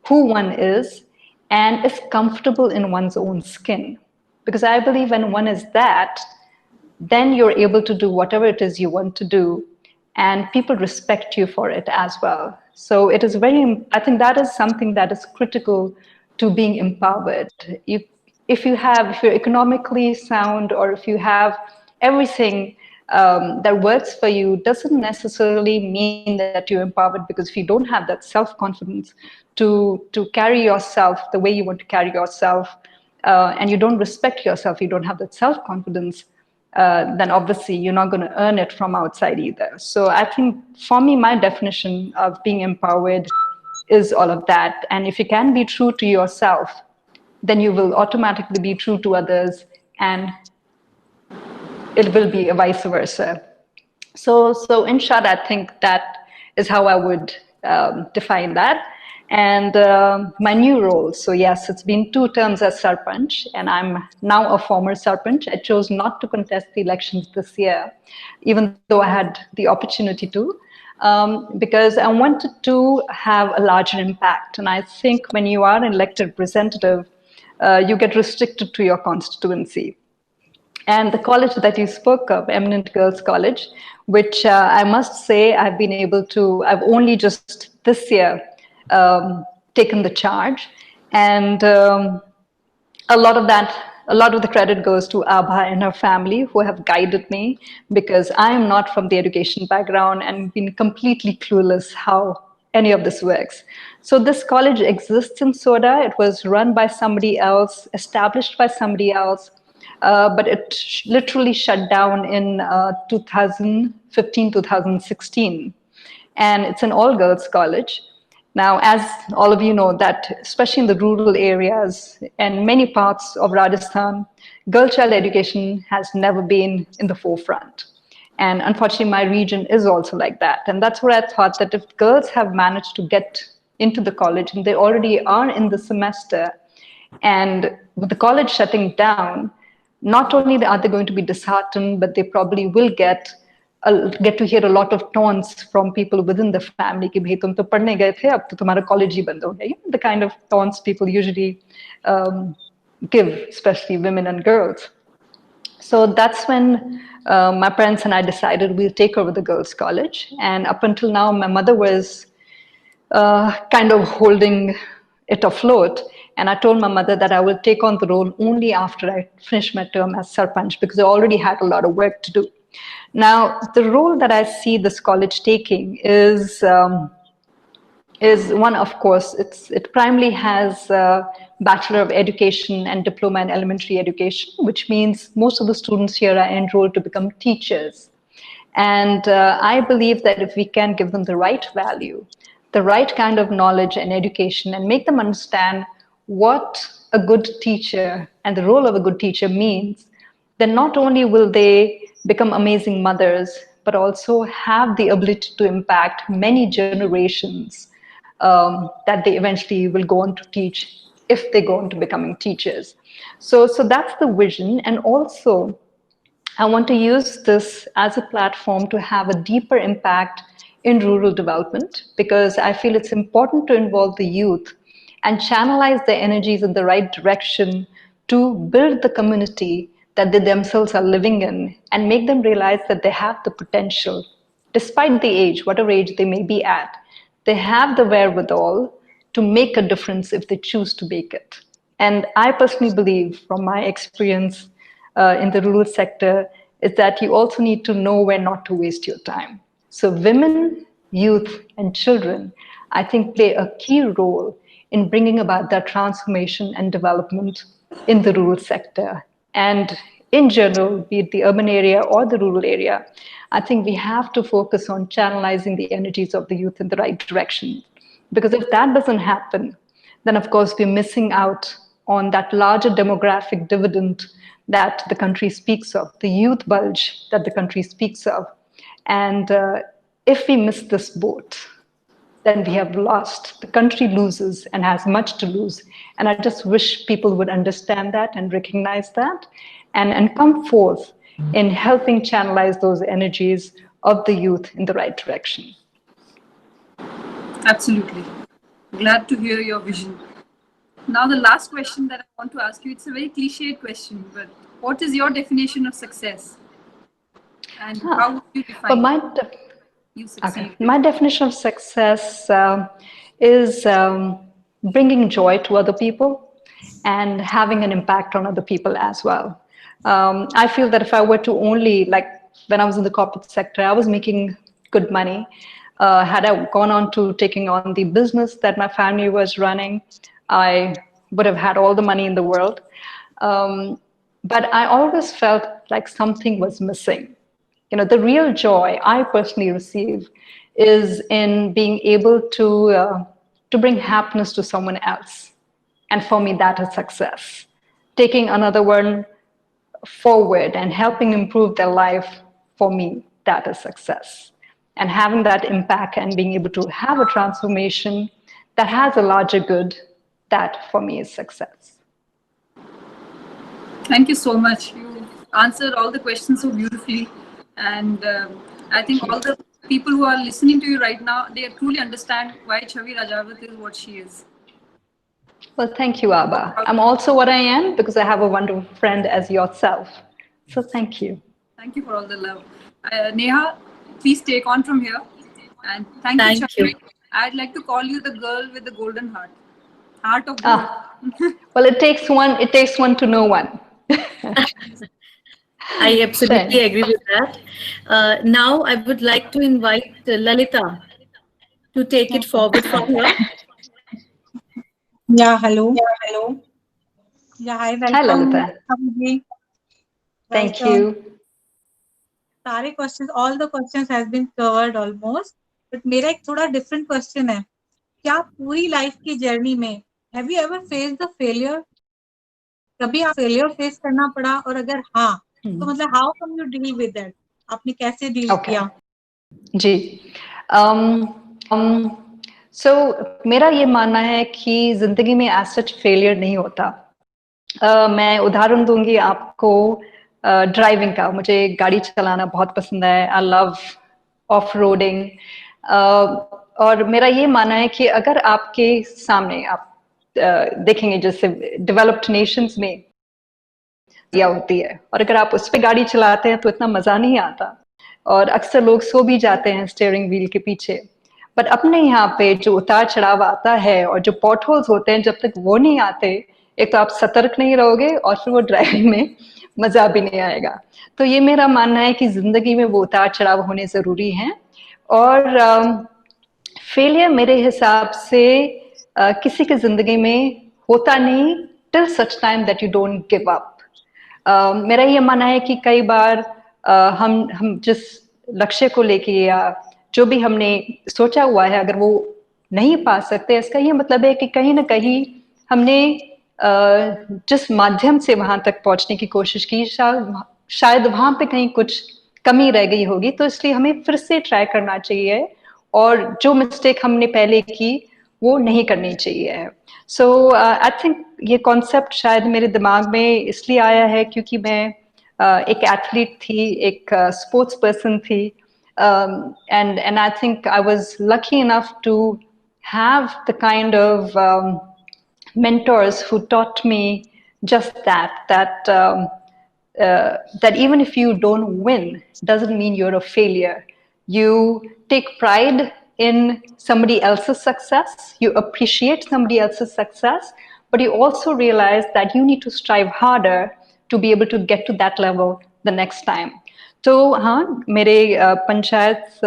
who one is, and is comfortable in one's own skin. Because I believe when one is that, then you're able to do whatever it is you want to do, and people respect you for it as well. So it is I think that is something that is critical to being empowered. If you're economically sound, or if you have everything that works for you, doesn't necessarily mean that you're empowered, because if you don't have that self-confidence to carry yourself the way you want to carry yourself, and you don't respect yourself, you don't have that self-confidence, then obviously you're not going to earn it from outside either. So I think for me, my definition of being empowered is all of that. And if you can be true to yourself, then you will automatically be true to others, and it will be vice versa. So in short, I think that is how I would define that. And my new role. So yes, it's been 2 terms as Sarpanch, and I'm now a former Sarpanch. I chose not to contest the elections this year, even though I had the opportunity to, because I wanted to have a larger impact. And I think when you are an elected representative, you get restricted to your constituency. And the college that you spoke of, Eminent Girls College, which I must say I've only just this year taken the charge. And a lot of the credit goes to Abha and her family, who have guided me, because I am not from the education background and been completely clueless how any of this works. So this college exists in Soda. It was run by somebody else, established by somebody else. But it literally shut down in 2015, 2016. And it's an all-girls college. Now, as all of you know, that especially in the rural areas and many parts of Rajasthan, girl child education has never been in the forefront. And unfortunately, my region is also like that. And that's where I thought that if girls have managed to get into the college, and they already are in the semester, and with the college shutting down, not only are they going to be disheartened, but they probably will get to hear a lot of taunts from people within the family कि भाई तुम तो पढ़ने गए थे अब तो तुम्हारा college ही बंद हो गया. The kind of taunts people usually give, especially women and girls. So that's when my parents and I decided we'll take over the girls' college. And up until now, my mother was kind of holding it afloat. And I told my mother that I will take on the role only after I finish my term as Sarpanch, because I already had a lot of work to do. Now, the role that I see this college taking is one, of course, it primarily has a Bachelor of Education and Diploma in Elementary Education, which means most of the students here are enrolled to become teachers. And I believe that if we can give them the right value, the right kind of knowledge and education, and make them understand what a good teacher and the role of a good teacher means, then not only will they become amazing mothers, but also have the ability to impact many generations that they eventually will go on to teach if they go on to becoming teachers. So that's the vision. And also, I want to use this as a platform to have a deeper impact in rural development, because I feel it's important to involve the youth and channelize their energies in the right direction to build the community that they themselves are living in, and make them realize that they have the potential, despite the age, whatever age they may be at, they have the wherewithal to make a difference if they choose to make it. And I personally believe, from my experience in the rural sector, is that you also need to know where not to waste your time. So women, youth, and children, I think, play a key role in bringing about that transformation and development in the rural sector. And in general, be it the urban area or the rural area, I think we have to focus on channelizing the energies of the youth in the right direction. Because if that doesn't happen, then of course we're missing out on that larger demographic dividend that the country speaks of, the youth bulge that the country speaks of. And if we miss this boat, then we have lost. The country loses and has much to lose. And I just wish people would understand that and recognize that and come forth in helping channelize those energies of the youth in the right direction. Absolutely. Glad to hear your vision. Now, the last question that I want to ask you, it's a very cliched question, but what is your definition of success? And how would you define you succeed? Okay. My definition of success is bringing joy to other people and having an impact on other people as well. I feel that if I were to only, like when I was in the corporate sector, I was making good money. Had I gone on to taking on the business that my family was running, I would have had all the money in the world. But I always felt like something was missing. You know, the real joy I personally receive is in being able to bring happiness to someone else. And for me, that is success. Taking another one forward and helping improve their life, for me, that is success. And having that impact and being able to have a transformation that has a larger good, that for me is success. Thank you so much. You answered all the questions so beautifully. And I think all the people who are listening to you right now, they truly understand why Chhavi Rajawat is what she is. Well, thank you, Abba. I'm also what I am because I have a wonderful friend as yourself. So thank you. Thank you for all the love. Neha, please take on from here. And thank you, Chhavi. I'd like to call you the girl with the golden heart. Heart of gold. Well, it takes one to know one. I absolutely agree with that. Now I would like to invite Lalita to take it forward from here. Yeah, hello. Yeah, hi, welcome. Hi, Lalita. Thank you. सारे questions, all the questions has been covered almost. But मेरा एक थोड़ा different question है. क्या पूरी life की journey में have you ever faced the failure? कभी आप failure face करना पड़ा और अगर हाँ, तो मतलब how come you deal with that? आपने कैसे deal किया? जी. So मेरा ये मानना है कि जिंदगी में as such failure नहीं होता. मैं उदाहरण दूंगी आपको ड्राइविंग का. मुझे गाड़ी चलाना बहुत पसंद है. I love off-roading. और मेरा ये मानना है कि अगर आपके सामने आप देखेंगे जैसे डेवलप्ड नेशंस में या होती है और अगर आप उस पर गाड़ी चलाते हैं तो इतना मजा नहीं आता और अक्सर लोग सो भी जाते हैं स्टीयरिंग व्हील के पीछे. बट अपने यहाँ पे जो उतार चढ़ाव आता है और जो पॉट होल्स होते हैं, जब तक वो नहीं आते, एक तो आप सतर्क नहीं रहोगे और फिर वो ड्राइविंग में मजा भी नहीं आएगा. तो ये मेरा मानना है कि जिंदगी में वो उतार चढ़ाव होने जरूरी हैं. और फेलियर मेरे हिसाब से किसी की जिंदगी में होता नहीं till such time that you don't give up. मेरा ये मानना है कि कई बार हम जिस लक्ष्य को लेके या जो भी हमने सोचा हुआ है अगर वो नहीं पा सकते, इसका ये मतलब है कि कहीं ना कहीं हमने जिस माध्यम से वहां तक पहुंचने की कोशिश की शायद वहां पे कहीं कुछ कमी रह गई होगी. तो इसलिए हमें फिर से ट्राई करना चाहिए और जो मिस्टेक हमने पहले की वो नहीं करनी चाहिए. सो आई थिंक ये कॉन्सेप्ट शायद मेरे दिमाग में इसलिए आया है क्योंकि मैं एक एथलीट थी, एक स्पोर्ट्स पर्सन थी. And I think I was lucky enough to have the kind of mentors who taught me just that even if you don't win doesn't mean you're a failure. You take pride in somebody else's success, you appreciate somebody else's success, but you also realize that you need to strive harder to be able to get to that level the next time. तो हाँ, मेरे पंचायत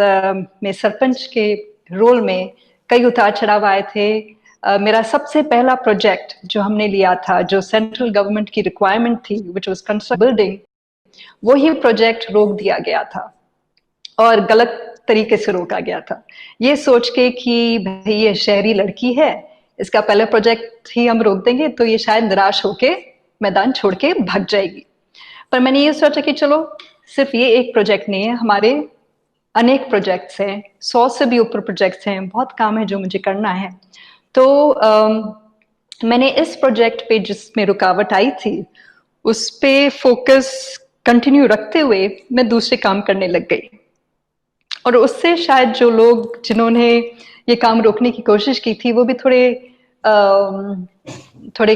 में सरपंच के role में कई उतार चढ़ाव आए थे. मेरा सबसे पहला प्रोजेक्ट जो हमने लिया था, जो सेंट्रल गवर्नमेंट की रिक्वायरमेंट थी, which was construct building, वही प्रोजेक्ट रोक दिया गया था और गलत तरीके से रोका गया था. ये सोच के कि भाई ये शहरी लड़की है, इसका पहला प्रोजेक्ट ही हम रोक देंगे तो ये शायद निराश होके मैदान छोड़ के भाग जाएगी। पर मैंने ये सोचा कि चलो सिर्फ ये एक प्रोजेक्ट नहीं है, हमारे अनेक प्रोजेक्ट्स हैं, 100 से भी ऊपर प्रोजेक्ट्स हैं, बहुत काम है जो मुझे करना है। तो मैंने इस प्रोजेक्ट पे जिसमें रुकावट आई थी उस पे फोकस कंटिन्यू रखते हुए मैं दूसरे काम करने लग गई, और उससे शायद जो लोग जिन्होंने ये काम रोकने की कोशिश की थी वो भी थोड़े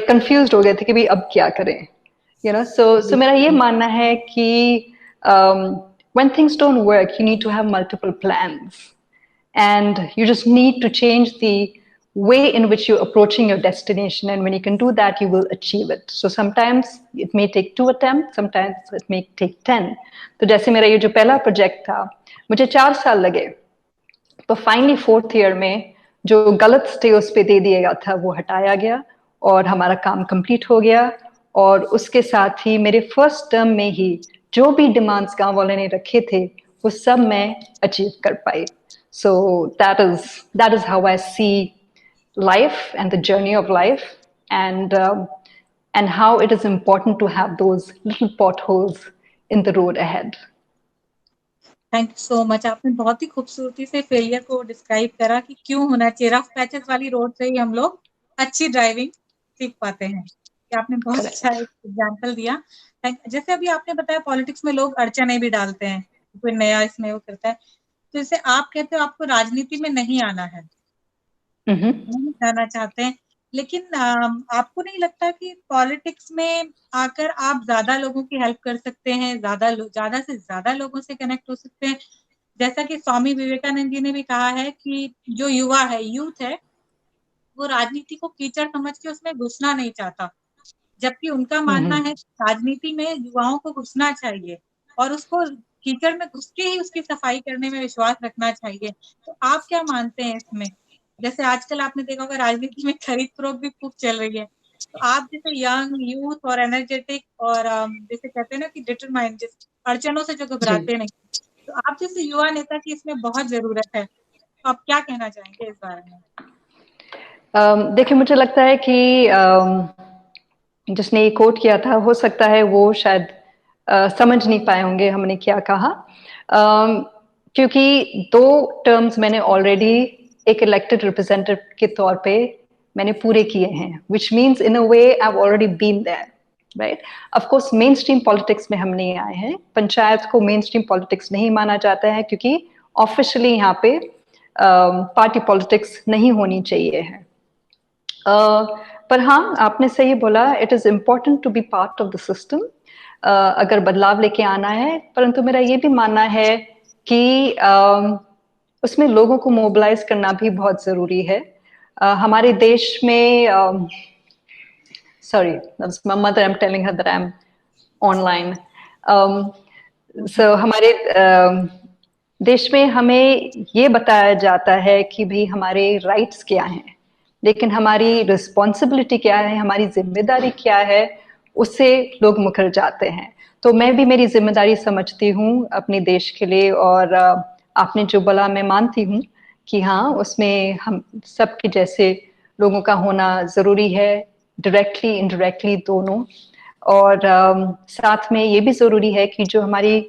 कंफ्यूज्ड हो गए थे कि भाई अब क्या करें, you know. So मेरा ये मानना है कि when things don't work you need to have multiple plans and you just need to change the way in which you're approaching your destination, and when you can do that you will achieve it. So sometimes it may take 2 attempts, sometimes it may take 10. तो जैसे मेरा ये जो पहला project था मुझे 4 साल लगे, तो फाइनली 4th ईयर में जो गलत स्टे उस पे दे दिया गया था वो हटाया गया और हमारा काम कंप्लीट हो गया, और उसके साथ ही मेरे फर्स्ट टर्म में ही जो भी डिमांड्स गांव वाले ने रखे थे वो सब मैं अचीव कर पाई। So that is how I see life and the journey of life, and how it is important to have those little potholes in the road ahead. Thank you so much. आपने बहुत ही खूबसूरती से failure को describe करा कि क्यों होना चाहिए, रफ पैचेस वाली रोड से ही हम लोग अच्छी ड्राइविंग सीख पाते हैं। कि आपने बहुत अच्छा एक एग्जांपल दिया। जैसे अभी आपने बताया पॉलिटिक्स में लोग अड़चने भी डालते हैं, कोई नया इसमें वो करता है, तो जैसे आप कहते हो आपको राजनीति में नहीं आना है, नहीं जाना चाहते हैं, लेकिन आपको नहीं लगता कि पॉलिटिक्स में आकर आप ज्यादा लोगों की हेल्प कर सकते हैं, ज्यादा से ज्यादा लोगों से कनेक्ट हो सकते हैं? जैसा कि स्वामी विवेकानंद जी ने भी कहा है कि जो युवा है, यूथ है, वो राजनीति को कीचड़ समझ के उसमें घुसना नहीं चाहता, जबकि उनका मानना है राजनीति में युवाओं को घुसना चाहिए और उसको कीचड़ में घुस के ही उसकी सफाई करने में विश्वास रखना चाहिए। तो आप क्या मानते हैं इसमें? जैसे आजकल आपने देखा होगा राजनीति में खरीद फरोख्त भी खूब चल रही है, तो आप जैसे यंग यूथ और एनर्जेटिक और जैसे कहते हैं ना कि डिटरमाइंड, अड़चनों से जो घबराते नहीं, तो आप जैसे युवा नेता की इसमें बहुत जरूरत है, तो आप क्या कहना चाहेंगे इस बारे में? देखिए मुझे लगता है कि जिसने ये कोट किया था हो सकता है वो शायद समझ नहीं पाए होंगे हमने क्या कहा, क्योंकि 2 टर्म्स मैंने ऑलरेडी एक इलेक्टेड रिप्रेजेंटेटिव के तौर पे मैंने पूरे किए हैं, which means in a way I have already been there, right. Of course mainstream politics में हम नहीं आए हैं, पंचायत को मेन स्ट्रीम पॉलिटिक्स नहीं माना जाता है क्योंकि ऑफिशियली यहाँ पे पार्टी पॉलिटिक्स नहीं होनी चाहिए है। पर हाँ, आपने सही बोला, it is important to be part of the system अगर बदलाव लेके आना है, परंतु मेरा ये भी मानना है कि उसमें लोगों को मोबिलाइज करना भी बहुत जरूरी है। हमारे देश में sorry, that's my mother, I'm telling her that I'm online. So हमारे देश में हमें ये बताया जाता है कि भाई हमारे राइट्स क्या हैं, लेकिन हमारी रिस्पॉन्सिबिलिटी क्या है, हमारी जिम्मेदारी क्या है, उससे लोग मुकर जाते हैं। तो मैं भी मेरी जिम्मेदारी समझती हूँ अपने देश के लिए, और आपने जो बोला मैं मानती हूँ कि हाँ उसमें हम सबके जैसे लोगों का होना जरूरी है, डायरेक्टली इनडायरेक्टली दोनों। और साथ में ये भी जरूरी है कि जो हमारी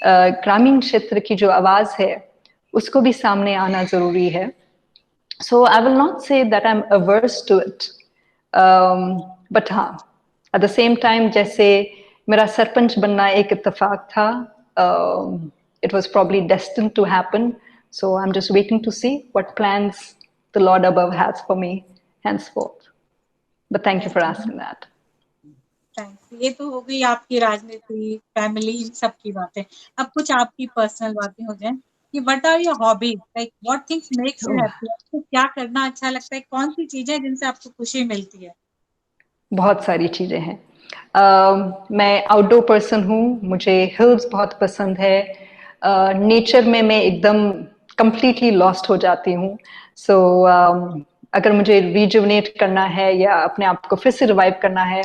ग्रामीण क्षेत्र की जो आवाज है उसको भी सामने आना जरूरी है। So I will not say that I'm averse to it, but हाँ, at the same time जैसे मेरा सरपंच बनना एक इत्तेफाक था, it was probably destined to happen, so I'm just waiting to see what plans the Lord above has for me henceforth. But thank you for asking that. Thanks. ये तो हो गई आपकी राजनीति, फैमिली, इन सब की बातें। अब कुछ आपकी पर्सनल बातें हो जाएं कि what are your hobbies, like what things makes you happy, आपको क्या करना अच्छा लगता है, कौन सी चीजें जिनसे आपको खुशी मिलती है? बहुत सारी चीजें हैं। मैं आउटडोर पर्सन हूँ, मुझे हिल्स बहुत पसंद है, नेचर में मैं एकदम कंप्लीटली लॉस्ट हो जाती हूँ। सो अगर मुझे रिजुवनेट करना है या अपने आप को फिर से रिवाइव करना है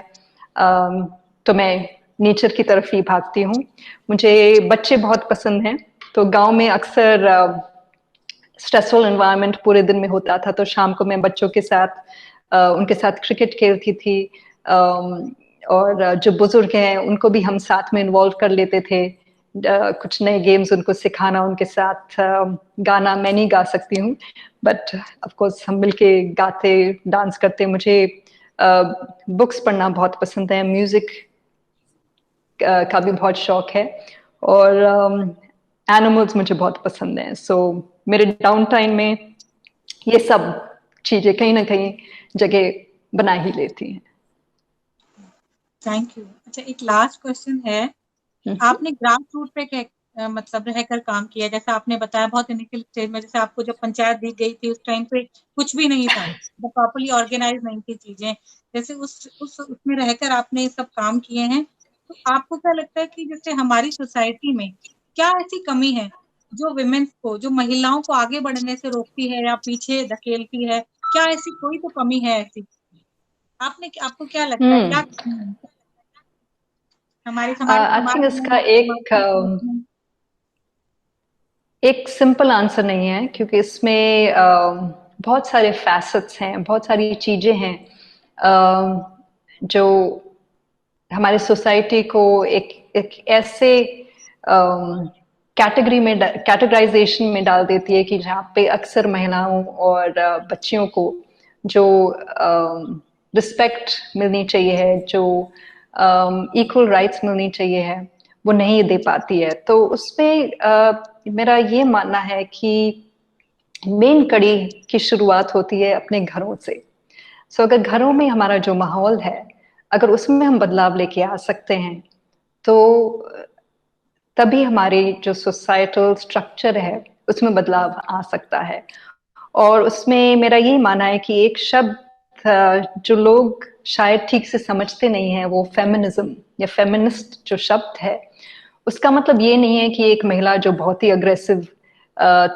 तो मैं नेचर की तरफ ही भागती हूँ। मुझे बच्चे बहुत पसंद हैं, तो गांव में अक्सर स्ट्रेसफुल एनवायरनमेंट पूरे दिन में होता था, तो शाम को मैं बच्चों के साथ उनके साथ क्रिकेट खेलती थी, और जो बुजुर्ग हैं उनको भी हम साथ में इन्वॉल्व कर लेते थे, कुछ नए गेम्स उनको सिखाना, उनके साथ गाना मैं नहीं गा सकती हूँ, बट ऑफ कोर्स हम मिलके गाते डांस करते। मुझे बुक्स पढ़ना बहुत पसंद है, म्यूजिक का भी बहुत शौक है, और एनिमल्स मुझे बहुत पसंद हैं। सो मेरे डाउन टाइम में ये सब चीजें कहीं ना कहीं जगह बना ही लेती हैं। Thank you. अच्छा, एक लास्ट क्वेश्चन है, आपने ग्रास रूट पे मतलब रहकर काम किया, जैसे आपने बताया बहुत इनिशियल स्टेज में, जैसे आपको जब पंचायत दी गई थी उस टाइम पे कुछ भी नहीं था, प्रॉपर्ली ऑर्गेनाइज नहीं थी चीजें, जैसे उसमें रहकर आपने ये सब काम किए हैं, तो आपको क्या लगता है कि जैसे हमारी सोसाइटी में क्या ऐसी कमी है जो विमेन्स को, जो महिलाओं को आगे बढ़ने से रोकती है या पीछे धकेलती है? क्या ऐसी कोई तो कमी है ऐसी? आपको क्या लगता है क्या कमी है हमारे हमारे आई समाज थिंक इसका एक सिंपल आंसर नहीं है, क्योंकि इसमें बहुत सारे फैसेट्स हैं, बहुत सारी चीजें हैं जो हमारे सोसाइटी को एक ऐसे कैटेगराइजेशन में डाल देती है कि जहाँ पे अक्सर महिलाओं और बच्चियों को जो रिस्पेक्ट मिलनी चाहिए है, जो इक्वल राइट्स मिलनी चाहिए है, वो नहीं दे पाती है। तो उसमें मेरा ये मानना है कि मेन कड़ी की शुरुआत होती है अपने घरों से। सो अगर घरों में हमारा जो माहौल है, अगर उसमें हम बदलाव लेके आ सकते हैं, तो तभी हमारी जो सोसाइटल स्ट्रक्चर है उसमें बदलाव आ सकता है। और उसमें मेरा यही मानना है कि एक शब्द जो लोग शायद ठीक से समझते नहीं है, वो फेमिनिज्म या फेमिनिस्ट जो शब्द है, उसका मतलब ये नहीं है कि एक महिला जो बहुत ही अग्रेसिव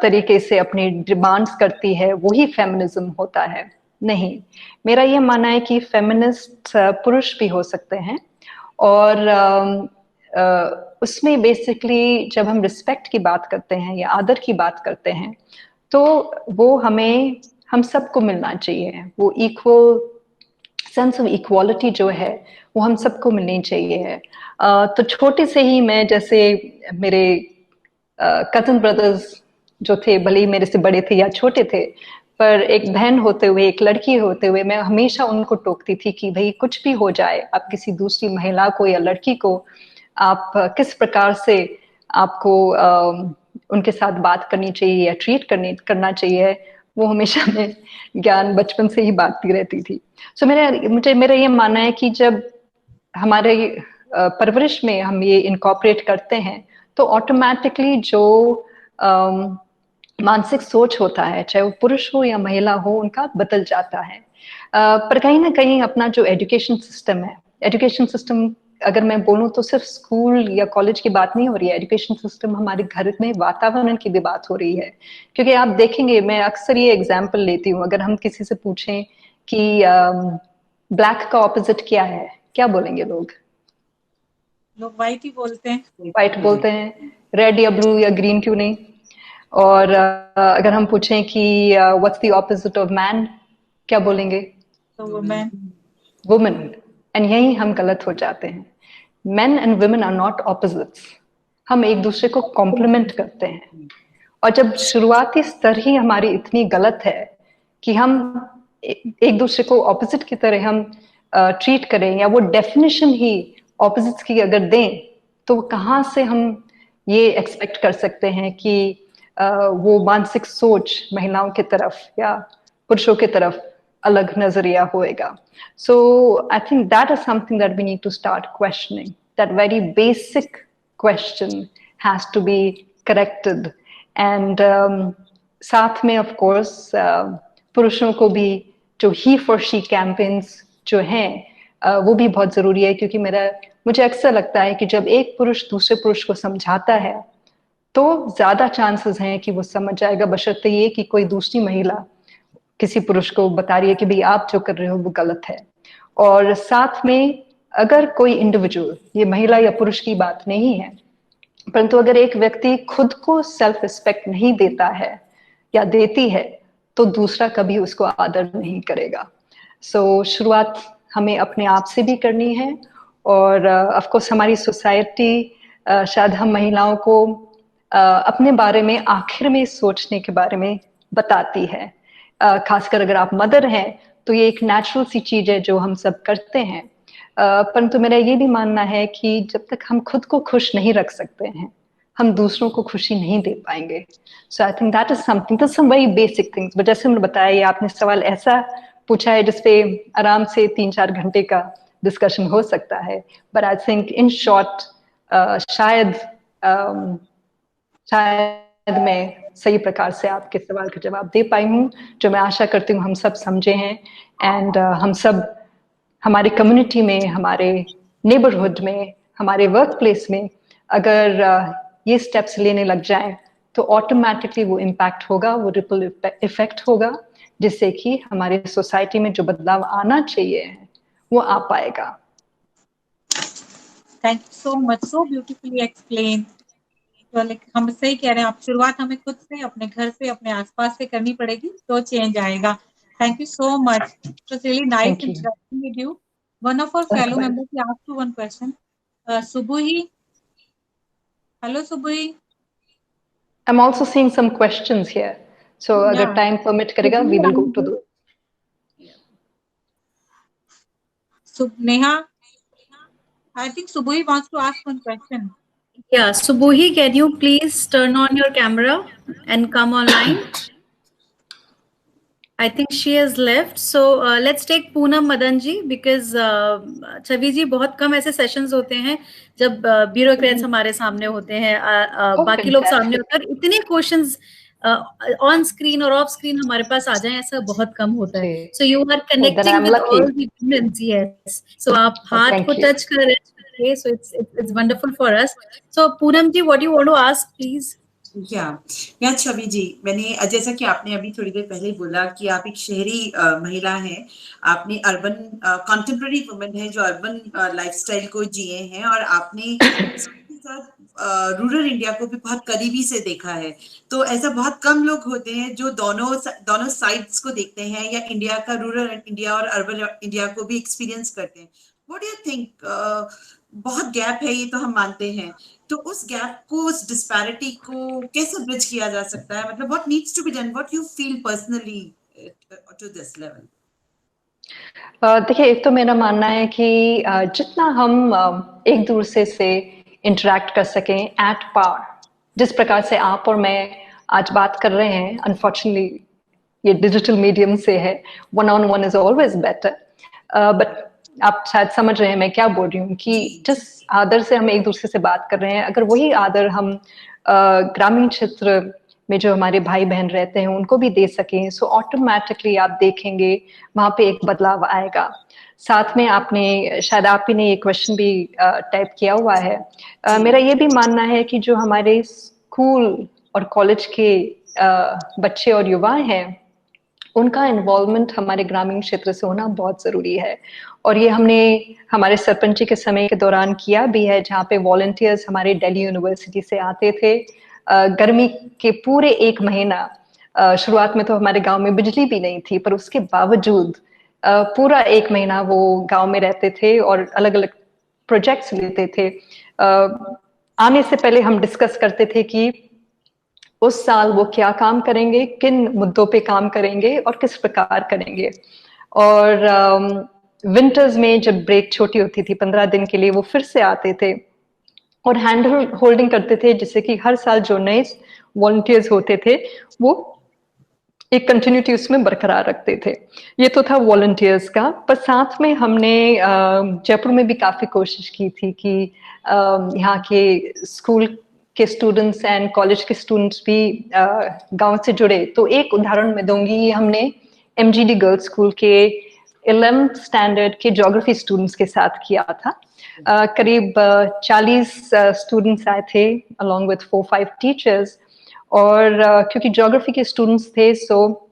तरीके से अपनी डिमांड्स करती है वही फेमिनिज्म होता है। नहीं, मेरा ये मानना है कि फेमिनिस्ट पुरुष भी हो सकते हैं, और उसमें बेसिकली जब हम रिस्पेक्ट की बात करते हैं या आदर की बात करते हैं, तो वो हम सबको मिलना चाहिए। वो इक्वल सेंस ऑफ इक्वालिटी जो है वो हम सबको मिलनी चाहिए। तो छोटे से ही मैं, जैसे मेरे कजन ब्रदर्स जो थे, भले ही मेरे से बड़े थे या छोटे थे, पर एक बहन होते हुए, एक लड़की होते हुए, मैं हमेशा उनको टोकती थी कि भाई कुछ भी हो जाए, आप किसी दूसरी महिला को या लड़की को आप किस प्रकार से आपको उनके साथ बात करनी चाहिए या ट्रीट करना चाहिए, वो हमेशा मैं ज्ञान बचपन से ही बांटती रहती थी। सो मेरा ये मानना है कि जब हमारे परवरिश में हम ये इनकॉर्पोरेट करते हैं, तो ऑटोमेटिकली जो मानसिक सोच होता है, चाहे वो पुरुष हो या महिला हो, उनका बदल जाता है। पर कहीं ना कहीं अपना जो एजुकेशन सिस्टम है, एजुकेशन सिस्टम अगर मैं बोलूँ तो सिर्फ स्कूल या कॉलेज की बात नहीं हो रही है, एजुकेशन सिस्टम हमारे घर में वातावरण की भी बात हो रही है। क्योंकि आप देखेंगे, मैं अक्सर ये एग्जाम्पल लेती हूँ, अगर हम किसी से पूछें कि ब्लैक का ऑपोजिट क्या है, क्या बोलेंगे लोग? व्हाइट ही बोलते हैं। व्हाइट बोलते हैं, रेड या ब्लू या ग्रीन क्यों नहीं? और अगर हम पूछें कि what's the opposite of man, क्या बोलेंगे? तो वुमेन। वुमेन। एंड यही हम गलत हो जाते हैं। Men and women are not opposites, हम एक दूसरे को कॉम्प्लीमेंट करते हैं। और जब शुरुआती स्तर ही हमारी इतनी गलत है कि हम एक दूसरे को ऑपोजिट की तरह हम ट्रीट करें, या वो डेफिनेशन ही ऑपोजिट्स की अगर दें, तो कहाँ से हम ये एक्सपेक्ट कर सकते हैं कि वो मानसिक सोच महिलाओं की तरफ या पुरुषों की तरफ अलग नजरिया होएगा। So I think that is something that we need to start questioning. That very basic question has to be corrected. And साथ में of course पुरुषों को भी जो he for she campaigns जो हैं वो भी बहुत जरूरी है, क्योंकि मुझे अक्सर लगता है कि जब एक पुरुष दूसरे पुरुष को समझाता है तो ज्यादा चांसेस हैं कि वो समझ जाएगा, बशर्ते ये कि कोई दूसरी महिला किसी पुरुष को बता रही है कि भाई आप जो कर रहे हो वो गलत है। और साथ में अगर कोई इंडिविजुअल, ये महिला या पुरुष की बात नहीं है, परंतु अगर एक व्यक्ति खुद को सेल्फ रिस्पेक्ट नहीं देता है या देती है, तो दूसरा कभी उसको आदर नहीं करेगा। सो शुरुआत हमें अपने आप से भी करनी है, और ऑफ कोर्स हमारी सोसाइटी शायद हम महिलाओं को अपने बारे में आखिर में सोचने के बारे में बताती है। खासकर अगर आप मदर हैं तो ये एक नेचुरल सी चीज है जो हम सब करते हैं, परंतु मेरा ये भी मानना है कि जब तक हम खुद को खुश नहीं रख सकते हैं, हम दूसरों को खुशी नहीं दे पाएंगे। So I think that is something, that's some very basic things. But जैसे मैंने बताया, ये आपने सवाल ऐसा पूछा है जिसपे आराम से 3-4 घंटे का डिस्कशन हो सकता है, but I think in short शायद मैं सही प्रकार से आपके सवाल का जवाब दे पाई हूँ, जो मैं आशा करती हूँ हम सब समझे हैं। एंड हम सब हमारे कम्युनिटी में, हमारे नेबरहुड में, हमारे वर्क प्लेस में अगर ये स्टेप्स लेने लग जाएं तो ऑटोमेटिकली वो इम्पैक्ट होगा, वो रिपल इफेक्ट होगा, जिससे कि हमारे सोसाइटी में जो बदलाव आना चाहिए वो आ पाएगा। Thank you so much, so beautifully explain. तो हम सही कह रहे हैं, आप शुरुआत हमें खुद से, अपने घर से, अपने आसपास से करनी पड़ेगी तो चेंज आएगा। Thank you so much, it was really nice Thank you. Interacting with you. One of our fellow Likewise. Members he asked you one question. Subbuhi, hello Subbuhi. I'm also seeing some questions here, so Yeah. अगर time permit करेगा we will go to the Neha, I think Subbuhi wants to ask one question. Yeah, Subbuhi, can you please turn on your camera and come online? I think she has left. So let's take Poonam Madanji, because छवि जी बहुत कम ऐसे sessions होते हैं जब bureaucrats हमारे सामने होते हैं, बाकी लोग सामने होते हैं, इतने क्वेश्चंस ऑन स्क्रीन और ऑफ स्क्रीन हमारे पास आ जाएं, ऐसा बहुत कम होता है। So you are connecting with all the women. Yes, so आप हाथ को टच कर रहे हैं, so it's wonderful for us. So Poonam ji, what you want to ask please? या छवि जी, मैंने जैसा कि आपने अभी थोड़ी देर पहले बोला कि आप एक शहरी महिला हैं, आपने अर्बन कंटेम्प्रेरी वुमेन है जो अर्बन लाइफस्टाइल को जिए हैं, और आपने रूरल इंडिया को भी बहुत करीबी से देखा है। तो ऐसा बहुत कम लोग होते हैं जो दोनों साइड्स को देखते हैं, या इंडिया का रूरल इंडिया और अर्बन इंडिया को भी एक्सपीरियंस करते हैं। What do you think? बहुत गैप है, ये तो हम मानते हैं, तो उस गैप को, उस डिस्पैरिटी को कैसे ब्रिज किया जा सकता है? मतलब what needs to be done, what you feel personally to this level? देखिए, एक तो मेरा मानना है कि जितना हम एक दूसरे से इंटरेक्ट कर सकें एट पार, जिस प्रकार से आप और मैं आज बात कर रहे हैं, अनफॉर्चुनेटली ये डिजिटल मीडियम से है, one on one is always better, but आप शायद समझ रहे हैं मैं क्या बोल रही हूँ, कि जिस आदर से हम एक दूसरे से बात कर रहे हैं, अगर वही आदर हम ग्रामीण क्षेत्र में जो हमारे भाई बहन रहते हैं उनको भी दे सकें, सो ऑटोमेटिकली आप देखेंगे वहां पे एक बदलाव आएगा। साथ में आपने, शायद आप ही ने ये क्वेश्चन भी टाइप किया हुआ है, मेरा ये भी मानना है कि जो हमारे स्कूल और कॉलेज के बच्चे और युवा हैं, उनका इन्वॉल्वमेंट हमारे ग्रामीण क्षेत्र से होना बहुत जरूरी है। और ये हमने हमारे सरपंची के समय के दौरान किया भी है, जहाँ पे वॉलंटियर्स हमारे दिल्ली यूनिवर्सिटी से आते थे। गर्मी के पूरे 1 महीना, शुरुआत में तो हमारे गांव में बिजली भी नहीं थी, पर उसके बावजूद पूरा 1 महीना वो गांव में रहते थे और अलग अलग प्रोजेक्ट्स लेते थे। आने से पहले हम डिस्कस करते थे कि उस साल वो क्या काम करेंगे, किन मुद्दों पे काम करेंगे और किस प्रकार करेंगे। और विंटर्स में जब ब्रेक छोटी होती थी 15 दिन के लिए, वो फिर से आते थे और हैंड होल्डिंग करते थे, जिससे कि हर साल जो नए वॉलंटियर्स होते थे वो एक कंटिन्यूटी उसमें बरकरार रखते थे। ये तो था वॉलंटियर्स का, पर साथ में हमने जयपुर में भी काफी कोशिश की थी कि यहाँ के स्कूल के स्टूडेंट्स एंड कॉलेज के स्टूडेंट्स भी गांव से जुड़े। तो एक उदाहरण मैं दूंगी, ये हमने MGD गर्ल्स स्कूल के 11th स्टैंडर्ड के ज्योग्राफी स्टूडेंट्स के साथ किया था। करीब 40 स्टूडेंट्स आए थे अलॉन्ग विथ 4-5 टीचर्स, और क्योंकि ज्योग्राफी के स्टूडेंट्स थे, so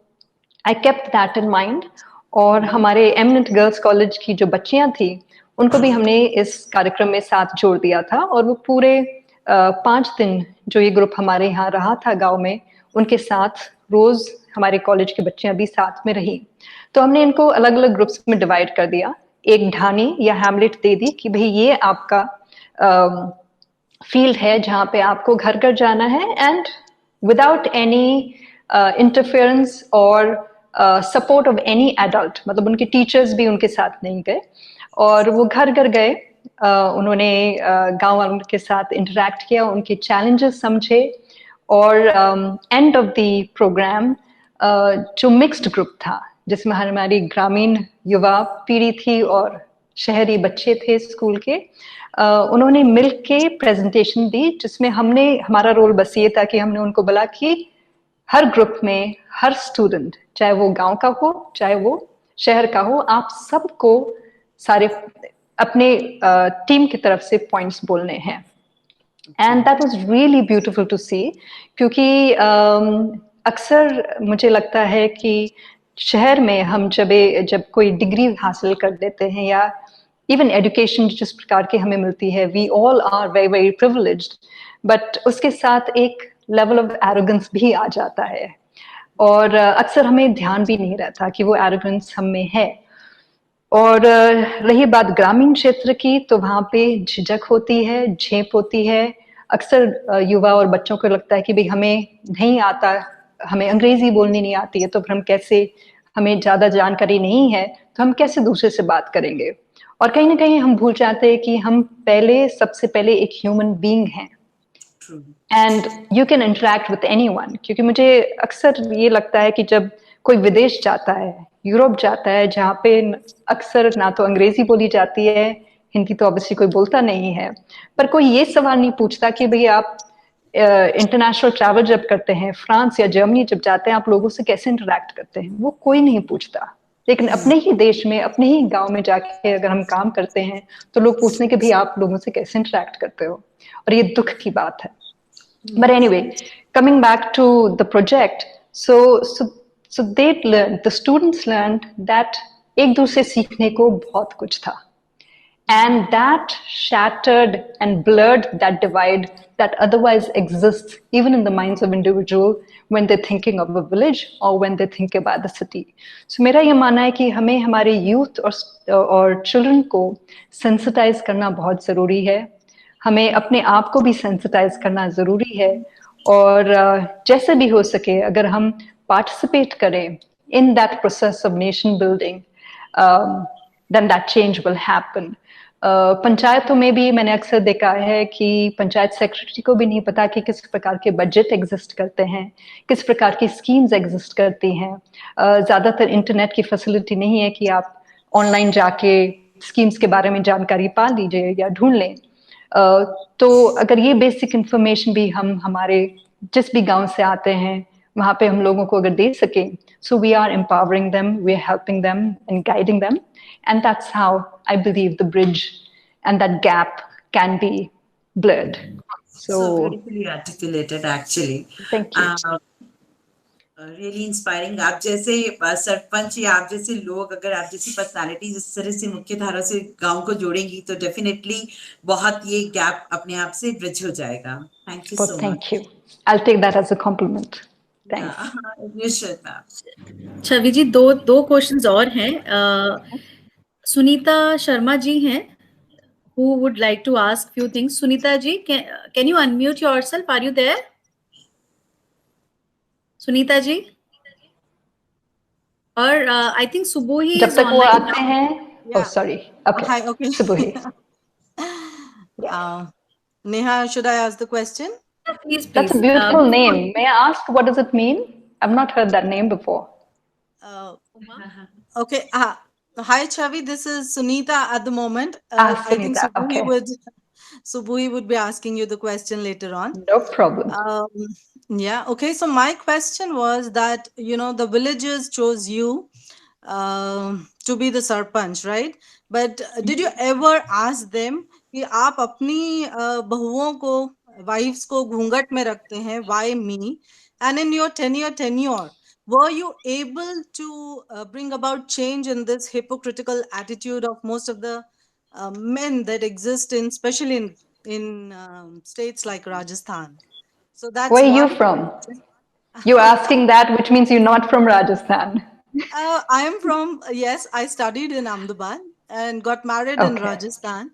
I kept that in mind. और हमारे एमिनेंट गर्ल्स कॉलेज की जो बच्चियां थी उनको भी हमने इस कार्यक्रम में साथ जोड़ दिया था, और वो पूरे 5 दिन जो ये ग्रुप हमारे यहाँ रहा था गांव में, उनके साथ रोज हमारे कॉलेज के बच्चे अभी साथ में रही, तो हमने इनको अलग अलग ग्रुप्स में डिवाइड कर दिया। एक ढानी या हैमलेट दे दी कि भाई ये आपका फील्ड है जहाँ पे आपको घर घर जाना है, एंड विदाउट एनी इंटरफेरेंस और सपोर्ट ऑफ एनी एडल्ट, मतलब उनके टीचर्स भी उनके साथ नहीं गए, और वो घर घर गए। उन्होंने गांव वालों के साथ इंटरेक्ट किया, उनके चैलेंजेस समझे, और एंड ऑफ द प्रोग्राम जो मिक्स्ड ग्रुप था जिसमें हमारी ग्रामीण युवा पीढ़ी थी और शहरी बच्चे थे स्कूल के, उन्होंने मिल के प्रेजेंटेशन दी, जिसमें हमारा रोल बस ये था कि हमने उनको बोला कि हर ग्रुप में हर स्टूडेंट, चाहे वो गांव का हो चाहे वो शहर का हो, आप सबको सारे अपने टीम की तरफ से पॉइंट्स बोलने हैं। And that was really beautiful to see, क्योंकि अक्सर मुझे लगता है कि शहर में हम जब कोई डिग्री हासिल कर लेते हैं या इवन एजुकेशन जिस प्रकार की हमें मिलती है, we all are very very privileged, but उसके साथ एक लेवल ऑफ एरोगेंस भी आ जाता है, और अक्सर हमें ध्यान भी नहीं रहता कि वो एरोगेंस हम में है। और रही बात ग्रामीण क्षेत्र की, तो वहाँ पे झिझक होती है, झेप होती है। अक्सर युवा और बच्चों को लगता है कि भाई हमें नहीं आता, हमें अंग्रेजी बोलनी नहीं आती है, तो फिर हम कैसे, हमें ज़्यादा जानकारी नहीं है तो हम कैसे दूसरे से बात करेंगे। और कहीं ना कहीं हम भूल जाते हैं कि हम सबसे पहले एक ह्यूमन बीइंग हैं, and you can interact with anyone. क्योंकि मुझे अक्सर ये लगता है कि जब कोई विदेश जाता है, यूरोप जाता है, जहाँ पे अक्सर ना तो अंग्रेजी बोली जाती है, हिंदी तो ऑब्वियसली कोई बोलता नहीं है, पर कोई ये सवाल नहीं पूछता कि भाई आप इंटरनेशनल ट्रैवल जब करते हैं, फ्रांस या जर्मनी जब जाते हैं, आप लोगों से कैसे इंटरेक्ट करते हैं, वो कोई नहीं पूछता। लेकिन अपने ही देश में, अपने ही गांव में जाके अगर हम काम करते हैं, तो लोग पूछते हैं कि भाई आप लोगों से कैसे इंटरेक्ट करते हो, और ये दुख की बात है। But anyway, coming back to the project, so the students learned that एक दूसरे सीखने को बहुत कुछ था, and that shattered and blurred that divide that otherwise exists even in the minds of individual when they're thinking of a village or when they think about the city. So मेरा ये मानना है कि हमें हमारे youth और children को sensitize करना बहुत ज़रूरी है, हमें अपने आप को भी सेंसिटाइज करना जरूरी है, और जैसे भी हो सके अगर हम पार्टिसिपेट करें in that process of nation building, then that change will happen. पंचायतों में भी मैंने अक्सर देखा है कि पंचायत सेक्रेटरी को भी नहीं पता कि किस प्रकार के बजट एग्जिस्ट करते हैं, किस प्रकार की स्कीम्स एग्जिस्ट करती हैं। ज़्यादातर इंटरनेट की फैसिलिटी नहीं है कि आप ऑनलाइन जाके स्कीम्स के बारे में जानकारी पा लीजिए या ढूंढ लें। तो अगर ये बेसिक इंफॉर्मेशन भी हम हमारे जिस भी गांव से आते हैं वहाँ पे हम लोगों को अगर दे सकें, so we are empowering them, we are helping them and guiding them, and that's how I believe the bridge and that gap can be blurred. So beautifully articulated actually. Thank you. Really inspiring. आप जैसे सरपंच या आप जैसे लोग, अगर आप जैसी personality इस तरह से मुख्य धारा से गांव को जोड़ेंगी तो डेफिनेटली बहुत ये गैप अपने आप से ब्रिज हो जाएगा। Thank you so much. Thank you, I'll take that as a compliment. Thanks. छवि जी, दो क्वेश्चंस और हैं। सुनीता शर्मा जी हैं who would like to ask few things. Sunita ji, can you unmute yourself? Are you there? Sunita ji, और I think सुबोही जब तक वो आते हैं, oh sorry, okay. Hi, okay. Subohi. Neha, should I ask the question? Please. That's a beautiful name. May I ask what does it mean? I've not heard that name before. Okay. Hi, Chavi. This is Sunita at the moment. Sunita, I think Subuhi okay. Subuhi would be asking you the question later on. No problem. Yeah. Okay. So my question was that, the villagers chose you to be the sarpanch, right? But did you ever ask them कि आप अपनी बहुओं को, wives को घूंघट में रखते हैं, why me? And in your tenure, were you able to bring about change in this hypocritical attitude of most of the men that exist especially in states like Rajasthan? So that's where are you from? You're asking that, which means you're not from Rajasthan. I am from, yes, I studied in Ahmedabad and got married in Okay. Rajasthan.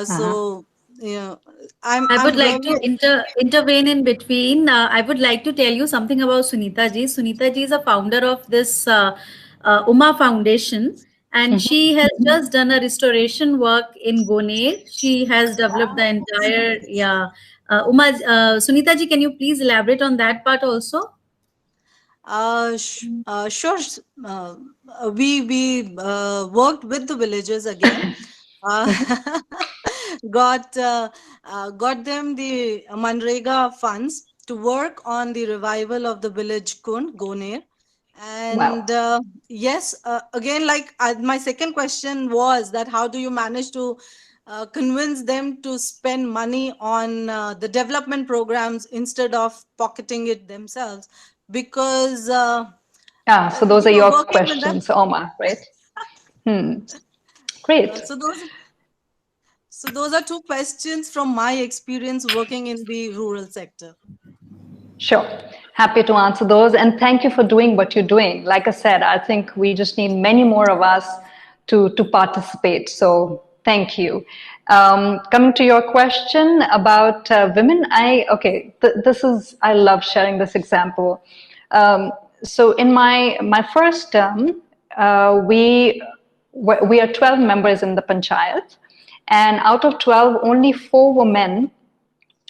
So, you know, I would I'm like very, to intervene in between. I would like to tell you something about Sunita ji. Sunita ji is a founder of this Uma Foundation, and she has just done a restoration work in Goner. She has developed the entire, yeah. Sunita ji, can you please elaborate on that part also? sure. We worked with the villagers again. Uh, got them the Manrega funds to work on the revival of the village Kund Goner. And yes, again, like my second question was that how do you manage to convince them to spend money on the development programs instead of pocketing it themselves? Because So those are you know, your working with them. questions, Oma, right? Great. So those are two questions from my experience working in the rural sector. Sure. Happy to answer those. And thank you for doing what you're doing. Like I said, I think we just need many more of us to participate. So thank you. Coming to your question about women, I love sharing this example. So in my first term, we are 12 members in the panchayat, and out of 12, only 4 were men,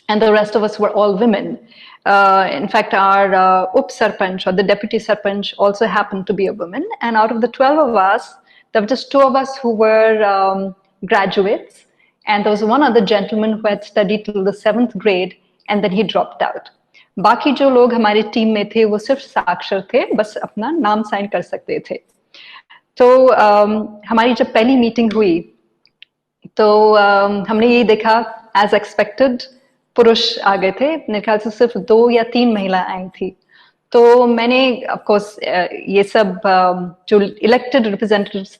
and the rest of us were all women. In fact, our up sarpanch, or the deputy sarpanch, also happened to be a woman. And out of the 12 of us, there were just 2 of us who were graduates, and there was one other gentleman who had studied till the 7th grade, and then he dropped out. बाकी जो लोग हमारी team में थे वो सिर्फ साक्षर थे, बस अपना नाम साइन कर सकते थे. तो हमारी जब पहली मीटिंग हुई तो हमने ये देखा, एज एक्सपेक्टेड पुरुष आ गए थे. मेरे ख्याल से सिर्फ 2 या 3 महिला आई थी. तो मैंने ऑफ कोर्स ये सब जो इलेक्टेड रिप्रेजेंटेटिव्स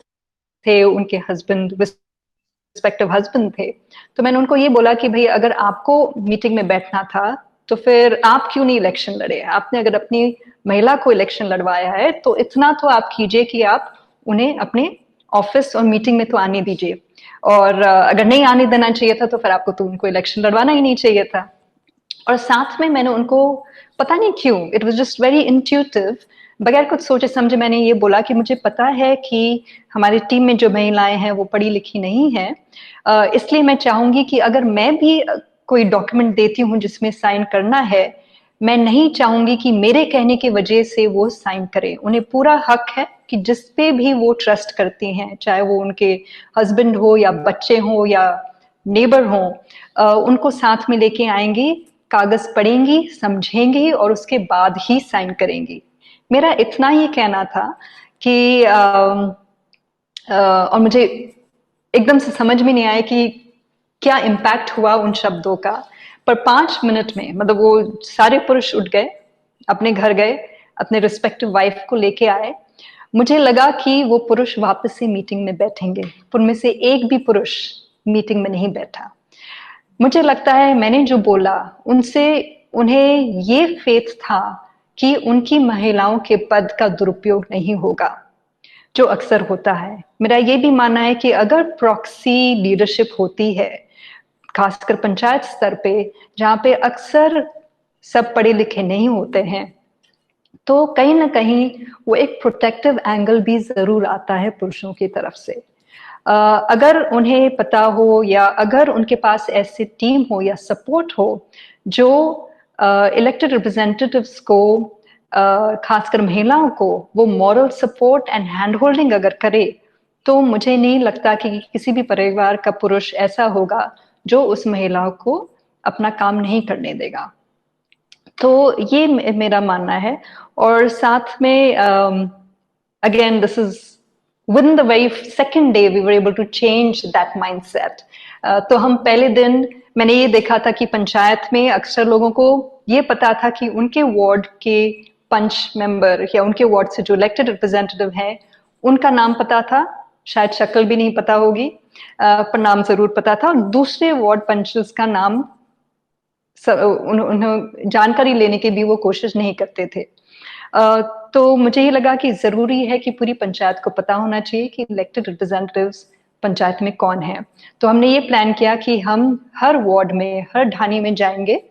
थे, उनके हस्बैंड, रिस्पेक्टिव हस्बैंड थे, तो मैंने उनको ये बोला कि भाई अगर आपको मीटिंग में बैठना था तो फिर आप क्यों नहीं इलेक्शन लड़े? आपने अगर अपनी महिला को इलेक्शन लड़वाया है तो इतना तो आप कीजिए कि आप उन्हें अपने ऑफिस और मीटिंग में तो आने दीजिए, और अगर नहीं आने देना चाहिए था तो फिर आपको तो उनको इलेक्शन लड़वाना ही नहीं चाहिए था. और साथ में मैंने उनको, पता नहीं क्यों, it was just very intuitive, बगैर कुछ सोचे समझे मैंने ये बोला कि मुझे पता है कि हमारी टीम में जो महिलाएं हैं वो पढ़ी लिखी नहीं है, इसलिए मैं चाहूंगी कि अगर मैं भी कोई डॉक्यूमेंट देती हूँ जिसमें साइन करना है, मैं नहीं चाहूंगी कि मेरे कहने की वजह से वो साइन करें. उन्हें पूरा हक है कि जिस पे भी वो ट्रस्ट करती हैं, चाहे वो उनके हस्बैंड हो या बच्चे हो या नेबर हो, उनको साथ में लेके आएंगी, कागज पढ़ेंगी, समझेंगी और उसके बाद ही साइन करेंगी. मेरा इतना ही कहना था कि और मुझे एकदम से समझ में नहीं आया कि क्या इम्पैक्ट हुआ उन शब्दों का, पर 5 मिनट में मतलब वो सारे पुरुष उठ गए, अपने घर गए, अपने रिस्पेक्टिव वाइफ को लेके आए. मुझे लगा कि वो पुरुष वापस से मीटिंग में बैठेंगे, उनमें से एक भी पुरुष मीटिंग में नहीं बैठा. मुझे लगता है मैंने जो बोला उनसे उन्हें ये फेथ था कि उनकी महिलाओं के पद का दुरुपयोग नहीं होगा, जो अक्सर होता है. मेरा ये भी मानना है कि अगर प्रॉक्सी लीडरशिप होती है, खासकर पंचायत स्तर पे जहाँ पे अक्सर सब पढ़े लिखे नहीं होते हैं, तो कहीं ना कहीं वो एक प्रोटेक्टिव एंगल भी जरूर आता है पुरुषों की तरफ से. अगर उन्हें पता हो या अगर उनके पास ऐसी टीम हो या सपोर्ट हो जो इलेक्टेड रिप्रेजेंटेटिव्स को, खासकर महिलाओं को, वो moral support and hand holding अगर करे, तो मुझे नहीं लगता कि किसी भी परिवार का पुरुष ऐसा होगा जो उस महिलाओं को अपना काम नहीं करने देगा. तो ये मेरा मानना है. और साथ में again this is within the very second day we were able to change that mindset. तो हम पहले दिन मैंने ये देखा था कि पंचायत में अक्सर लोगों को ये पता था कि उनके वार्ड के पंच मेंबर या उनके वार्ड से जो इलेक्टेड रिप्रेजेंटेटिव हैं उनका नाम पता था, शायद शक्ल भी नहीं पता होगी, पर नाम जरूर पता था. दूसरे वार्ड पंचेस का नाम उन्हें जानकारी लेने की भी वो कोशिश नहीं करते थे। तो मुझे ये लगा कि जरूरी है कि पूरी पंचायत को पता होना चाहिए कि इलेक्टेड रिप्रेजेंटेटिव्स पंचायत में कौन है। तो हमने ये प्लान किया कि हम हर वार्ड में, हर ढाणी में जाएंगे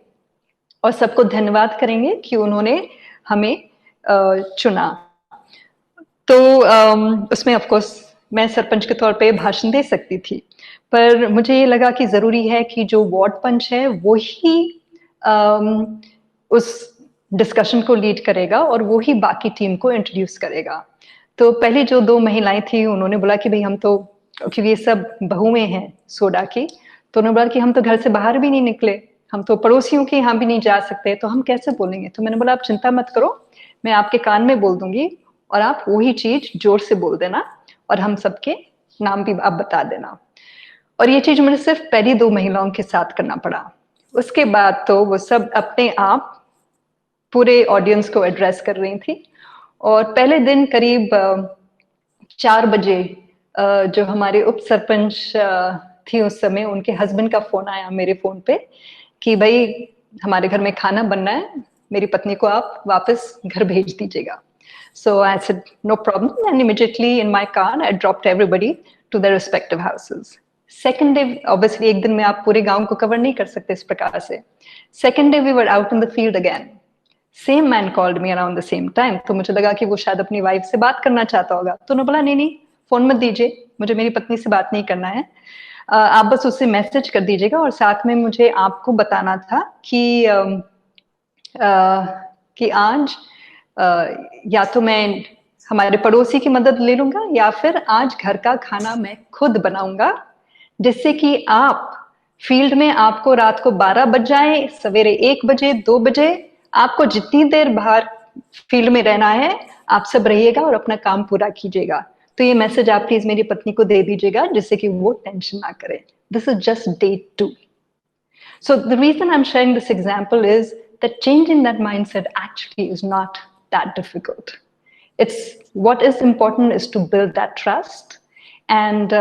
और सबको धन्यवाद करेंगे कि उन्होंने हमें चुना। तो उसमें ऑफ कोर्स मैं सरपंच के तौर पे भाषण दे सकती थी, पर मुझे ये लगा कि जरूरी है कि जो वार्ड पंच है वो ही उस डिस्कशन को लीड करेगा और वो ही बाकी टीम को इंट्रोड्यूस करेगा। तो पहले जो 2 महिलाएं थी उन्होंने बोला कि भाई हम तो, क्योंकि ये सब बहुएं हैं सोडा की, तो उन्होंने बोला कि हम तो घर से बाहर भी नहीं निकले, हम तो पड़ोसियों के यहाँ भी नहीं जा सकते, तो हम कैसे बोलेंगे। तो मैंने बोला आप चिंता मत करो, मैं आपके कान में बोल दूंगी और आप वही चीज जोर से बोल देना और हम सबके नाम भी आप बता देना। और ये चीज मुझे सिर्फ पहली 2 महिलाओं के साथ करना पड़ा। उसके बाद तो वो सब अपने आप पूरे ऑडियंस को एड्रेस कर रही थी। और पहले दिन करीब 4 बजे जो हमारे उप सरपंच थी उस समय, उनके हस्बैंड का फोन आया मेरे फोन पे कि भाई हमारे घर में खाना बनना है, मेरी पत्नी को आप वापस घर भेज दीजिएगा। So I said, no problem. And immediately in my car, I dropped everybody to their respective houses. Second day, obviously, एक दिन में आप पूरे गांव को कवर नहीं कर सकते इस प्रकार से। Second day, we were out in the field again. Same man called me around the same time. तो मुझे लगा कि वो शायद अपनी वाइफ से बात करना चाहता होगा। तो उन्होंने बोला नहीं, फोन मत दीजिए, मुझे मेरी पत्नी से बात नहीं करना है। आप बस उससे मैसेज कर दीजिएगा और साथ में मुझे आपको बताना था कि आज या तो मैं हमारे पड़ोसी की मदद ले लूंगा या फिर आज घर का खाना मैं खुद बनाऊंगा, जिससे कि आप फील्ड में आपको रात को 12 बज जाए, सवेरे 1 बजे 2 बजे, आपको जितनी देर बाहर फील्ड में रहना है आप सब रहिएगा और अपना काम पूरा कीजिएगा। तो ये मैसेज आप प्लीज मेरी पत्नी को दे दीजिएगा जिससे कि वो टेंशन ना करे। This is just day 2. So the reason I'm sharing this example is that changing that mindset actually is not that difficult. It's what is important is to build that trust and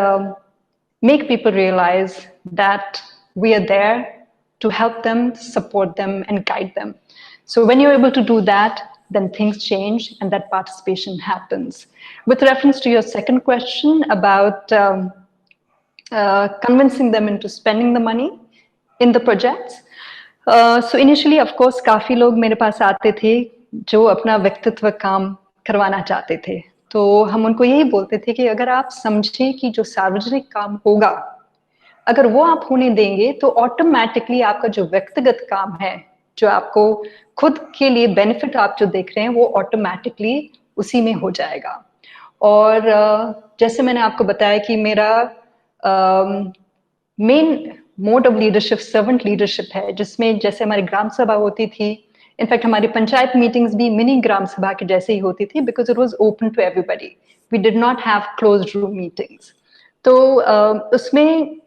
make people realize that we are there to help them, support them, and guide them. So when you're able to do that, then things change and that participation happens. With reference to your second question about convincing them into spending the money in the projects. So initially, of course, काफी लोग मेरे पास आते थे जो अपना व्यक्तित्व काम करवाना चाहते थे। तो हम उनको यही बोलते थे कि अगर आप समझें कि जो सार्वजनिक काम होगा, अगर वो आप होने देंगे तो ऑटोमेटिकली आपका जो व्यक्तिगत काम है, जो आपको खुद के लिए बेनिफिट आप जो देख रहे हैं, वो ऑटोमेटिकली उसी में हो जाएगा। और जैसे मैंने आपको बताया कि मेरा main mode of leadership servant leadership है, जिसमें जैसे हमारी ग्राम सभा होती थी, इनफैक्ट हमारी पंचायत मीटिंग्स भी मिनी ग्राम सभा के जैसे ही होती थी, because it was open to everybody, we did not have closed room meetings. तो उसमें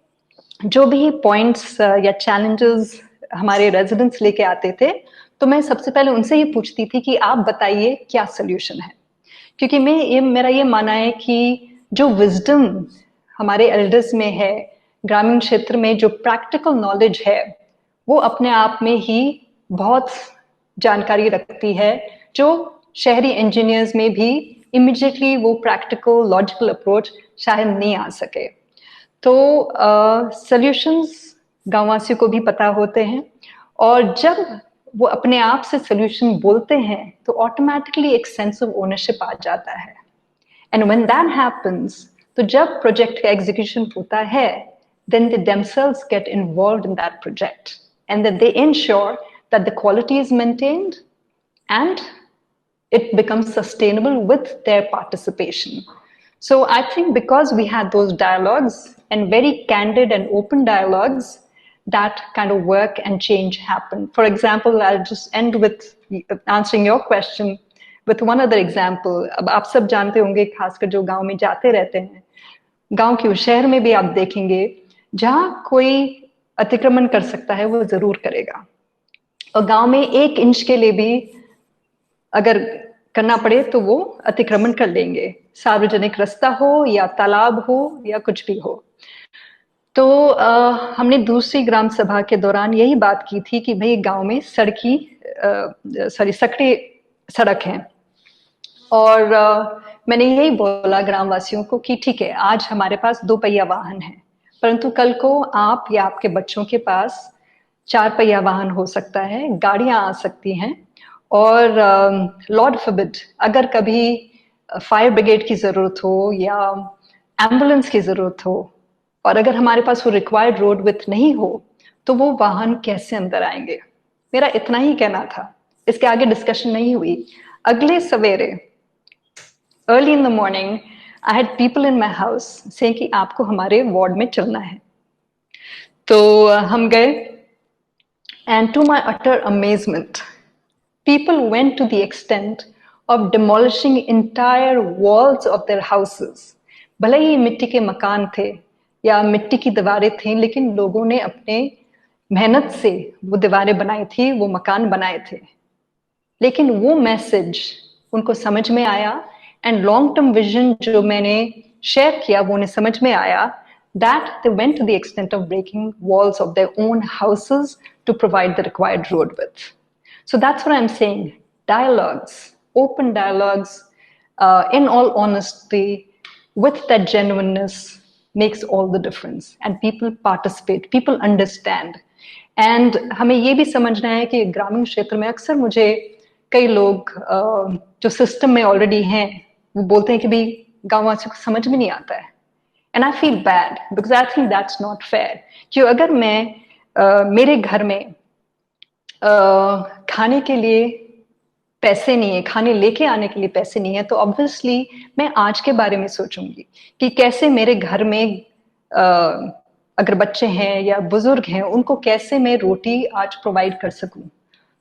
जो भी पॉइंट्स या चैलेंजेस हमारे रेजिडेंट्स लेके आते थे, तो मैं सबसे पहले उनसे ये पूछती थी कि आप बताइए क्या सोल्यूशन है। क्योंकि मेरा ये मानना है कि जो विजडम हमारे एल्डर्स में है, ग्रामीण क्षेत्र में जो प्रैक्टिकल नॉलेज है, वो अपने आप में ही बहुत जानकारी रखती है, जो शहरी इंजीनियर्स में भी इमीडिएटली वो प्रैक्टिकल लॉजिकल अप्रोच शायद नहीं आ सके। तो सॉल्यूशंस गांववासियों को भी पता होते हैं, और जब वो अपने आप से सॉल्यूशन बोलते हैं तो ऑटोमेटिकली एक सेंस ऑफ ओनरशिप आ जाता है। एंड व्हेन दैट हैपेंस, तो जब प्रोजेक्ट का एग्जीक्यूशन होता है, then they themselves get involved in that project and that they ensure that the quality is maintained and it becomes sustainable with their participation. So I think because we had those dialogues and very candid and open dialogues, that kind of work and change happened. For example, I'll just end with answering your question with one other example. अब आप सब जानते होंगे, खासकर जो गांव में जाते रहते हैं, गांव क्यों शहर में भी आप देखेंगे, जहां कोई अतिक्रमण कर सकता है वो जरूर करेगा, और गांव में 1 इंच के लिए भी अगर करना पड़े तो वो अतिक्रमण कर लेंगे, सार्वजनिक रास्ता हो या तालाब हो या कुछ भी हो। तो हमने दूसरी ग्राम सभा के दौरान यही बात की थी कि भाई गांव में सकड़ी सड़क है, और मैंने यही बोला ग्रामवासियों को कि ठीक है, आज हमारे पास 2 पहिया वाहन है, परंतु कल को आप या आपके बच्चों के पास 4 पहिया वाहन हो सकता है, गाड़ियां आ सकती हैं, और लॉर्ड फॉरबिड अगर कभी फायर ब्रिगेड की जरूरत हो या एम्बुलेंस की जरूरत हो, और अगर हमारे पास वो रिक्वायर्ड रोड विथ नहीं हो, तो वो वाहन कैसे अंदर आएंगे? मेरा इतना ही कहना था, इसके आगे डिस्कशन नहीं हुई। अगले सवेरे early in the morning I had people in my house से कि आपको हमारे वार्ड में चलना है। तो हम गए, and to my utter amazement people went to the extent of demolishing entire walls of their houses. भले ही मिट्टी के मकान थे या मिट्टी की दीवारें थी, लेकिन लोगों ने अपने मेहनत से वो दीवारें बनाई थी, वो मकान बनाए थे। लेकिन वो मैसेज उनको समझ में आया, एंड लॉन्ग टर्म विजन जो मैंने शेयर किया वो उन्हें समझ में आया, that they went to the extent of breaking walls of their own houses to provide the required road width. So that's what I'm saying. Dialogues, open dialogues, in all honesty, with that genuineness, makes all the difference. And people participate, people understand. And हमें ये भी समझना है कि ग्रामीण क्षेत्र में अक्सर मुझे कई लोग जो सिस्टम में ऑलरेडी हैं, वो बोलते हैं कि भाई गाँव वासियों को समझ में नहीं आता है। And I feel bad because I think that's not fair. कि अगर मैं मेरे घर में खाने के लिए पैसे नहीं है, खाने लेके आने के लिए पैसे नहीं है, तो ऑब्वियसली मैं आज के बारे में सोचूंगी कि कैसे मेरे घर में अगर बच्चे हैं या बुजुर्ग हैं, उनको कैसे मैं रोटी आज प्रोवाइड कर सकूं।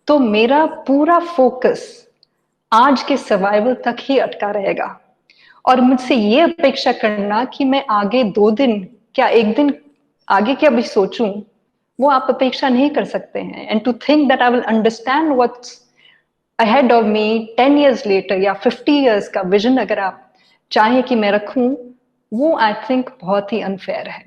तो मेरा पूरा फोकस आज के सर्वाइवल तक ही अटका रहेगा, और मुझसे ये अपेक्षा करना कि मैं आगे 2 दिन क्या 1 दिन आगे क्या भी सोचूं, वो आप अपेक्षा नहीं कर सकते हैं। And to think that I will understand what's ahead of me 10 years later या 50 years का विजन अगर आप चाहें कि मैं रखूं, वो आई थिंक बहुत ही अनफेयर है।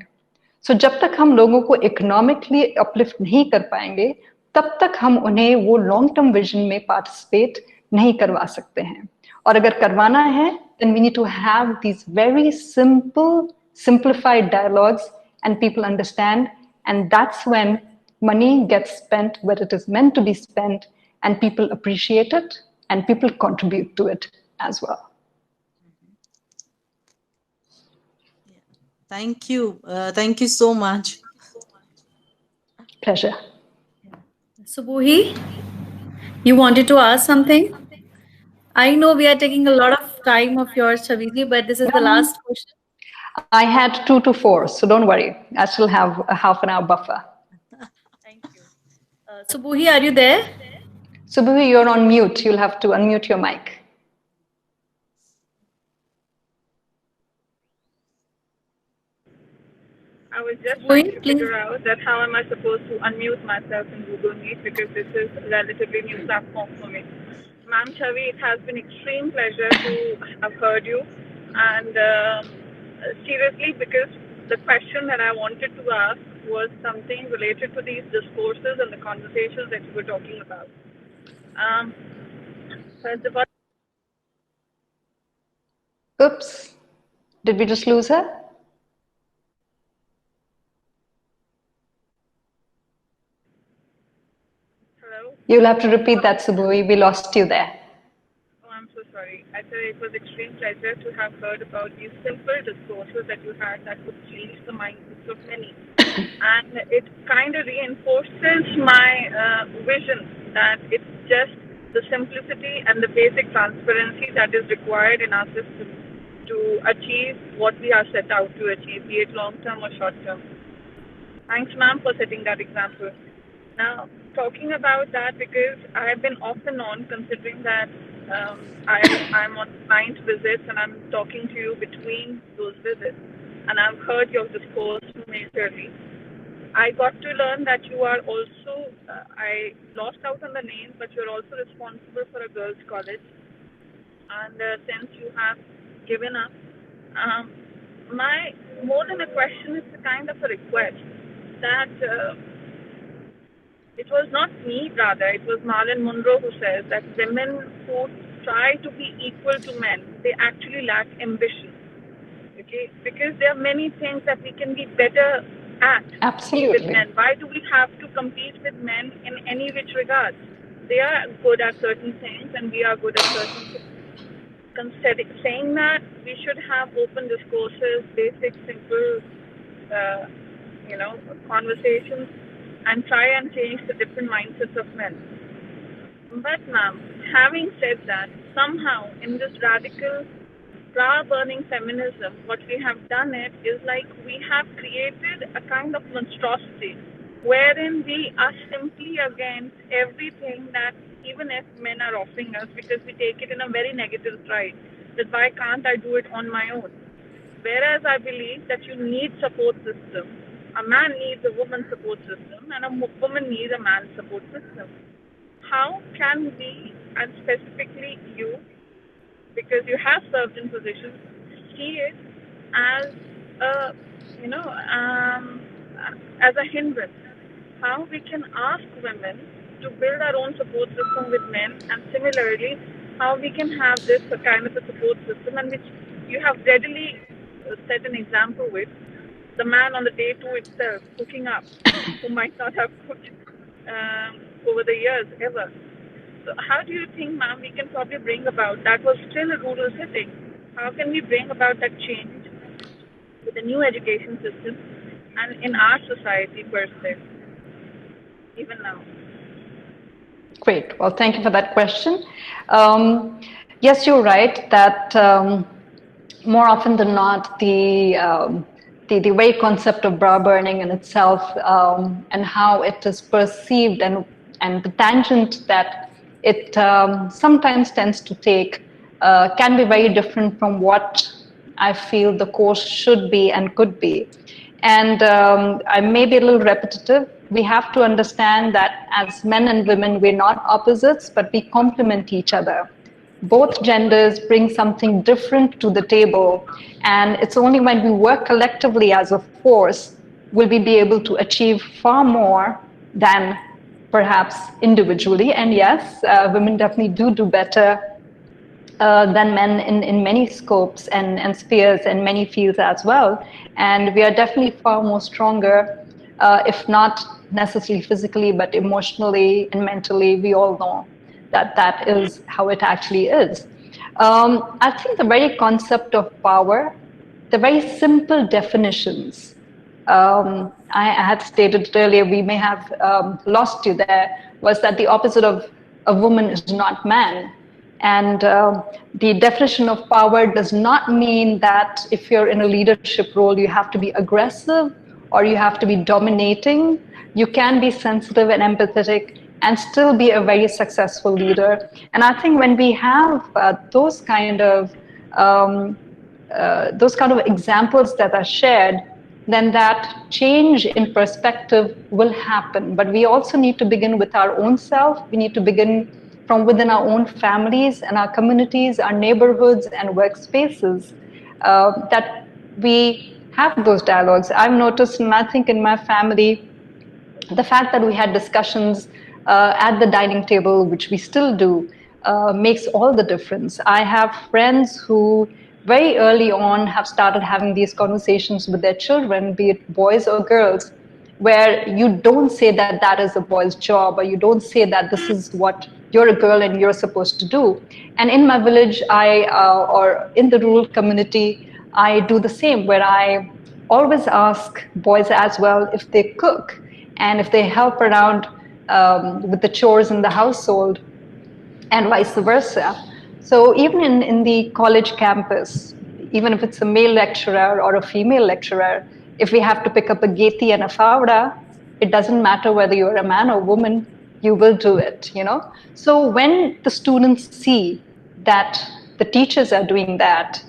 सो जब तक हम लोगों को इकोनॉमिकली अपलिफ्ट नहीं कर पाएंगे, तब तक हम उन्हें वो लॉन्ग टर्म विजन में पार्टिसिपेट नहीं करवा सकते हैं। और अगर करवाना है, then we need to have these very simplified dialogues, and people understand, and that's when money gets spent where it is meant to be spent, and people appreciate it, and people contribute to it as well. Thank you. Thank you so much. Pleasure. Subhuhi, you wanted to ask something? I know we are taking a lot of time of yours, Chaviji, but this is the last question. I had 2 to 4, so don't worry. I still have a half an hour buffer. Thank you. Subhuhi, are you there? Subhuhi, you're on mute. You'll have to unmute your mic. I was just trying to figure out that how am I supposed to unmute myself in Google Meet, because this is a relatively new platform for me. Ma'am Chavi, it has been extreme pleasure to have heard you, and seriously, because the question that I wanted to ask was something related to these discourses and the conversations that you were talking about. First of all, Oops, did we just lose her? hello? You'll have to repeat that, Subhuhi. We lost you there. Oh, I'm so sorry. I said it was extreme pleasure to have heard about these simple discourses that you had that would change the mindsets of many. And it kind of reinforces my vision that it's just the simplicity and the basic transparency that is required in our system to achieve what we are set out to achieve, be it long-term or short-term. Thanks, ma'am, for setting that example. Now, talking about that, because I have been off and on, considering that I'm on client visits and I'm talking to you between those visits, and I've heard your discourse majorly. I got to learn that you are also, I lost out on the name, but you're also responsible for a girls' college. And since you have given up, my more than a question, it's a kind of a request that it was not me, rather, it was Marilyn Monroe who says that women who try to be equal to men, they actually lack ambition. Okay, because there are many things that we can be better at with Absolutely. men. Why do we have to compete with men in any which regards? They are good at certain things and we are good at certain things. Saying that, we should have open discourses, basic, simple, conversations, and try and change the different mindsets of men. But ma'am, having said that, somehow in this radical, bra-burning feminism, what we have done is like we have created a kind of monstrosity wherein we are simply against everything that even if men are offering us, because we take it in a very negative side, that why can't I do it on my own? Whereas I believe that you need support system. A man needs a woman's support system and a woman needs a man's support system. How can we, and specifically you, because you have served in positions, see it as a, as a hindrance? How we can ask women to build our own support system with men, and similarly, how we can have this kind of a support system, and which you have readily set an example with the man on the day 2 itself cooking up, who might not have cooked over the years ever. So how do you think, ma'am, we can probably bring about, that was still a rural setting, how can we bring about that change with the new education system and in our society per se, even now? Great. Well, thank you for that question. Yes, you're right that more often than not, the very concept of bra burning in itself and how it is perceived and the tangent that it sometimes tends to take can be very different from what I feel the course should be and could be. And I may be a little repetitive. We have to understand that as men and women, we're not opposites, but we complement each other. Both genders bring something different to the table, and it's only when we work collectively as a force will we be able to achieve far more than perhaps individually. And yes, women definitely do better than men in many scopes and spheres and many fields as well. And we are definitely far more stronger, if not necessarily physically, but emotionally and mentally. We all know that is how it actually is. I think the very concept of power, the very simple definitions, I had stated earlier, we may have lost you there, was that the opposite of a woman is not man. And the definition of power does not mean that if you're in a leadership role, you have to be aggressive or you have to be dominating. You can be sensitive and empathetic and still be a very successful leader. And I think when we have those kind of examples that are shared, then that change in perspective will happen. But we also need to begin with our own self. We need to begin from within our own families and our communities, our neighborhoods and workspaces, that we have those dialogues. I've noticed, and I think in my family, the fact that we had discussions at the dining table, which we still do, makes all the difference. I have friends who very early on have started having these conversations with their children, be it boys or girls, where you don't say that that is a boy's job, or you don't say that this is what you're a girl and you're supposed to do. And in my village, or in the rural community, I do the same, where I always ask boys as well if they cook and if they help around with the chores in the household, and vice versa. So even in the college campus, even if it's a male lecturer or a female lecturer, if we have to pick up a geti and a fawda, it doesn't matter whether you're a man or woman, you will do it, you know? So when the students see that the teachers are doing that,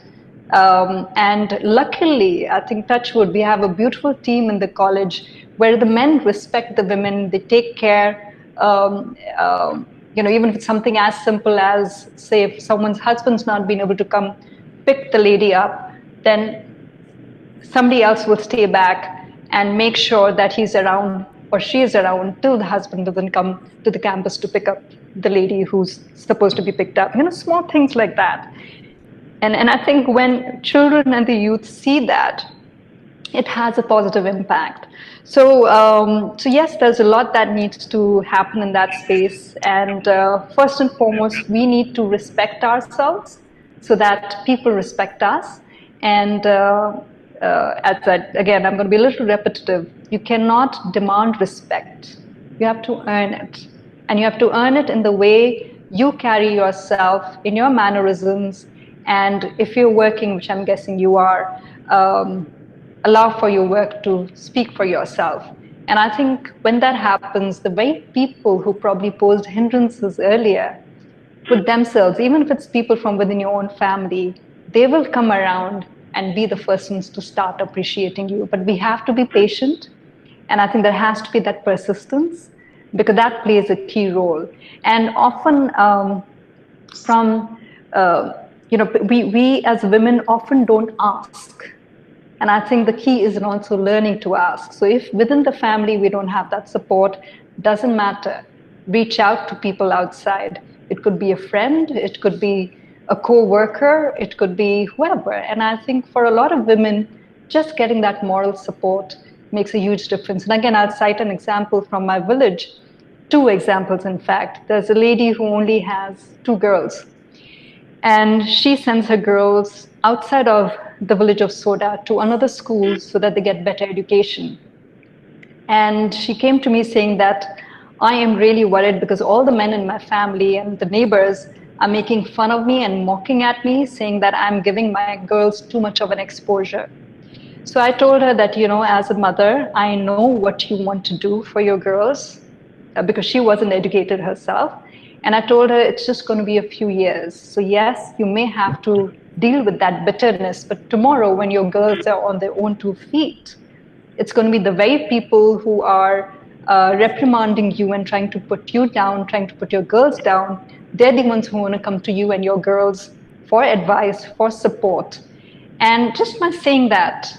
and luckily, I think touch wood, we have a beautiful team in the college where the men respect the women, they take care, even if it's something as simple as, say, if someone's husband's not been able to come pick the lady up, then somebody else will stay back and make sure that he's around or she is around till the husband doesn't come to the campus to pick up the lady who's supposed to be picked up. Small things like that. And I think when children and the youth see that, it has a positive impact. So yes, there's a lot that needs to happen in that space. And first and foremost, we need to respect ourselves so that people respect us. And as that, again, I'm going to be a little repetitive. You cannot demand respect. You have to earn it. And you have to earn it in the way you carry yourself, in your mannerisms. And if you're working, which I'm guessing you are, allow for your work to speak for yourself. And I think when that happens, the very people who probably posed hindrances earlier with themselves, even if it's people from within your own family, they will come around and be the first ones to start appreciating you. But we have to be patient. And I think there has to be that persistence, because that plays a key role. And often we as women often don't ask. And I think the key is in also learning to ask. So if within the family we don't have that support, doesn't matter. Reach out to people outside. It could be a friend, it could be a co-worker, it could be whoever. And I think for a lot of women, just getting that moral support makes a huge difference. And again, I'll cite an example from my village, 2 examples in fact. There's a lady who only has 2 girls. And she sends her girls outside of the village of Soda to another school so that they get better education. And she came to me saying that I am really worried because all the men in my family and the neighbors are making fun of me and mocking at me, saying that I'm giving my girls too much of an exposure. So I told her that, as a mother, I know what you want to do for your girls, because she wasn't educated herself. And I told her it's just going to be a few years. So yes, you may have to deal with that bitterness, but tomorrow when your girls are on their own 2 feet, it's going to be the very people who are reprimanding you and trying to put you down, trying to put your girls down. They're the ones who want to come to you and your girls for advice, for support. And just by saying that,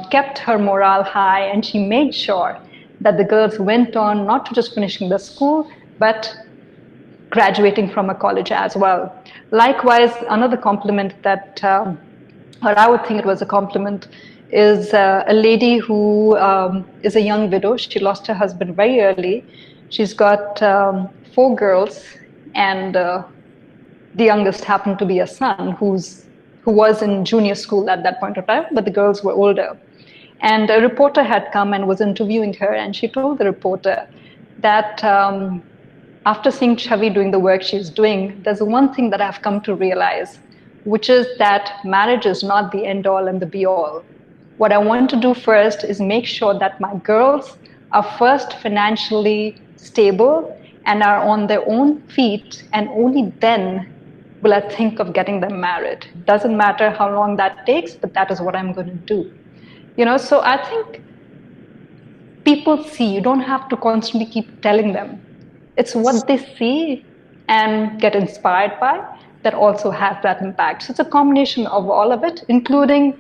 kept her morale high, and she made sure that the girls went on not to just finishing the school, but graduating from a college as well. Likewise, another compliment that, or I would think it was a compliment, is a lady who is a young widow. She lost her husband very early. She's got 4 girls, and the youngest happened to be a son who was in junior school at that point of time, but the girls were older. And a reporter had come and was interviewing her, and she told the reporter that after seeing Chavi doing the work she's doing, there's one thing that I've come to realize, which is that marriage is not the end all and the be all. What I want to do first is make sure that my girls are first financially stable and are on their own feet, and only then will I think of getting them married. Doesn't matter how long that takes, but that is what I'm going to do. So I think people see, you don't have to constantly keep telling them. It's what they see and get inspired by that also has that impact. So it's a combination of all of it, including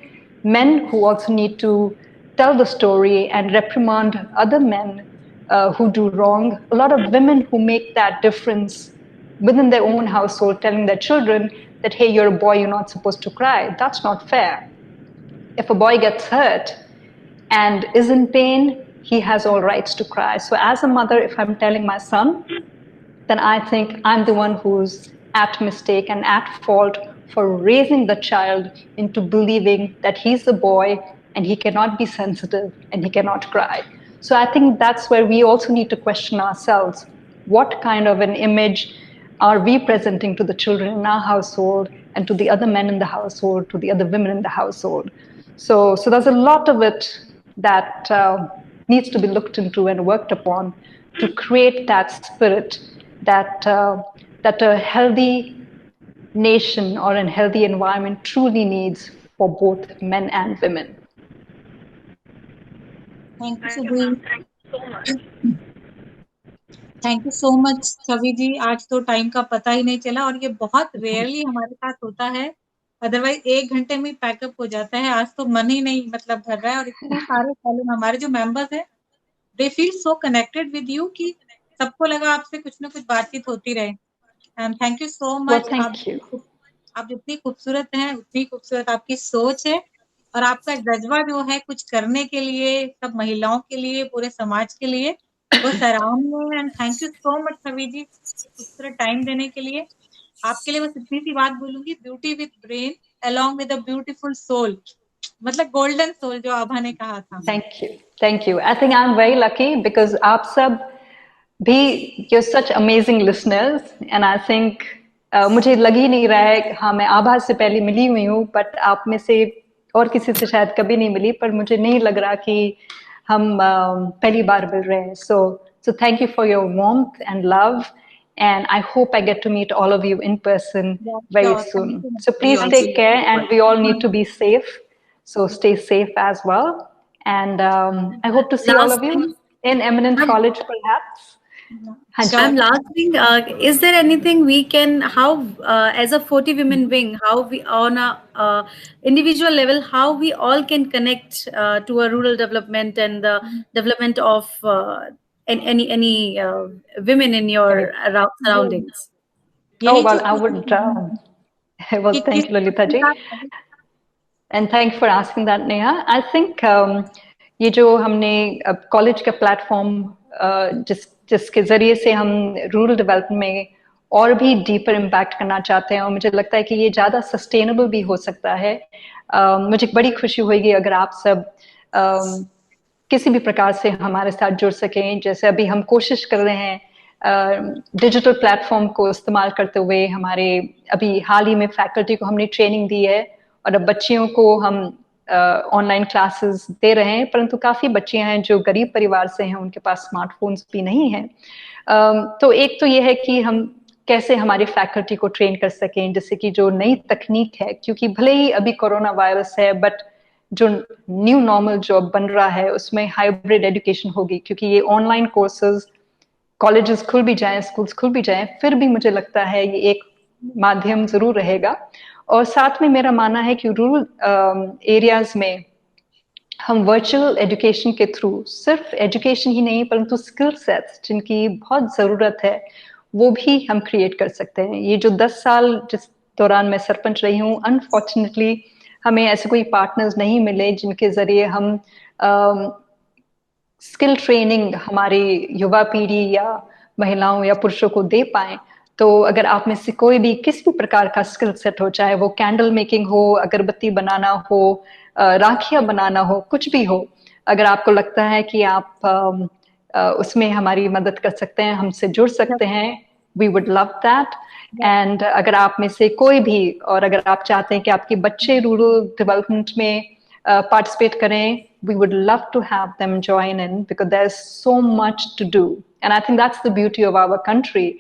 men who also need to tell the story and reprimand other men who do wrong. A lot of women who make that difference within their own household, telling their children that, hey, you're a boy, you're not supposed to cry. That's not fair. If a boy gets hurt and is in pain, he has all rights to cry. So as a mother, if I'm telling my son, then I think I'm the one who's at mistake and at fault for raising the child into believing that he's a boy and he cannot be sensitive and he cannot cry. So I think that's where we also need to question ourselves. What kind of an image are we presenting to the children in our household and to the other men in the household, to the other women in the household? So there's a lot of it that needs to be looked into and worked upon to create that spirit that a healthy nation or a healthy environment truly needs for both men and women. Thank you, Chavi. Thank you so much. Thank you so much Chhavi ji. आज तो time का पता ही नहीं चला, और ये बहुत rarely हमारे साथ होता है अदरवाइज 1 घंटे में पैकअप हो जाता है। आज तो मन ही नहीं मतलब भर रहा है, और इतने सारे कॉलम हमारे जो मेंबर्स हैं they feel so connected with you कि सबको लगा आपसे कुछ ना कुछ बातचीत होती रहे। And thank you so Well, much. thank you. आप जितनी खूबसूरत हैं उतनी खूबसूरत आपकी सोच है, और आपका जज्बा जो है कुछ करने के लिए, सब महिलाओं के लिए, पूरे समाज के लिए, वो सराहनीय है। And thank you so much Chhavi ji खूबसूरत टाइम देने के लिए। आपके लिए बस इतनी सी बात बोलूंगी, beauty with brain along with a beautiful soul, मतलब गोल्डन सोल जो आभा ने कहा था। Thank you. Thank you. I think I'm very lucky because आप सब भी, you're such amazing listeners, and I think मुझे लग ही नहीं रहा है, हाँ मैं आभा से पहले मिली हुई हूँ, बट आप में से और किसी से शायद कभी नहीं मिली, पर मुझे नहीं लग रहा कि हम पहली बार मिल रहे हैं. So thank you for your warmth and love, and I hope I get to meet all of you in person very Sure, soon. thank you. So please also take look care, and forward. we all need to be safe. So stay safe as well. And I hope to see all Last of you thing, in Eminent ma'am, College, perhaps. Haan ji. ma'am, last thing, is there anything we can, how, as a 40 women wing, how we, on a individual level, how we all can connect to a rural development and the development of any women in your surroundings? Oh, यही well, I छोटी would. C Well, thank you, Lalita ji. And thanks for asking that, Neha. I think ये जो हमने college का platform जिसके जरिए से हम रूरल डेवलपमेंट में और भी डीपर इम्पैक्ट करना चाहते हैं, और मुझे लगता है कि ये ज़्यादा सस्टेनेबल भी हो सकता है. मुझे बड़ी खुशी होगी अगर आप सब किसी भी प्रकार से हमारे साथ जुड़ सकें. जैसे अभी हम कोशिश कर रहे हैं डिजिटल प्लेटफॉर्म को इस्तेमाल करते हुए, हमारे अभी हाल ही में फैकल्टी को हमने ट्रेनिंग दी है, और अब बच्चियों को हम ऑनलाइन क्लासेस दे रहे हैं, परंतु काफ़ी बच्चियां हैं जो गरीब परिवार से हैं, उनके पास स्मार्टफोन्स भी नहीं हैं. तो एक तो ये है कि हम कैसे हमारी फैकल्टी को ट्रेन कर सकें, जिससे कि जो नई तकनीक है, क्योंकि भले ही अभी कोरोना वायरस है, बट जो न्यू नॉर्मल जो बन रहा है उसमें हाइब्रिड एजुकेशन होगी, क्योंकि ये ऑनलाइन कोर्सेज, कॉलेजेस खुल भी जाएं, स्कूल्स खुल भी जाएं, फिर भी मुझे लगता है ये एक माध्यम जरूर रहेगा. और साथ में मेरा मानना है कि रूरल एरियाज में हम वर्चुअल एजुकेशन के थ्रू सिर्फ एजुकेशन ही नहीं, परंतु स्किल सेट्स जिनकी बहुत ज़रूरत है वो भी हम क्रिएट कर सकते हैं. ये जो 10 साल जिस दौरान मैं सरपंच रही हूँ, अनफॉर्चुनेटली हमें ऐसे कोई पार्टनर्स नहीं मिले जिनके ज़रिए हम स्किल ट्रेनिंग हमारी युवा पीढ़ी या महिलाओं या पुरुषों को दे पाएं. तो अगर आप में से कोई भी किसी भी प्रकार का स्किल सेट हो, चाहे वो कैंडल मेकिंग हो, अगरबत्ती बनाना हो, राखियां बनाना हो, कुछ भी हो, अगर आपको लगता है कि आप उसमें हमारी मदद कर सकते हैं, हमसे जुड़ सकते हैं, we would love that. And अगर आप में से कोई भी, और अगर आप चाहते हैं कि आपके बच्चे रूरल डेवलपमेंट में participate करें, we would love to have them join in, because there's so much to do. And I think that's the beauty of our country,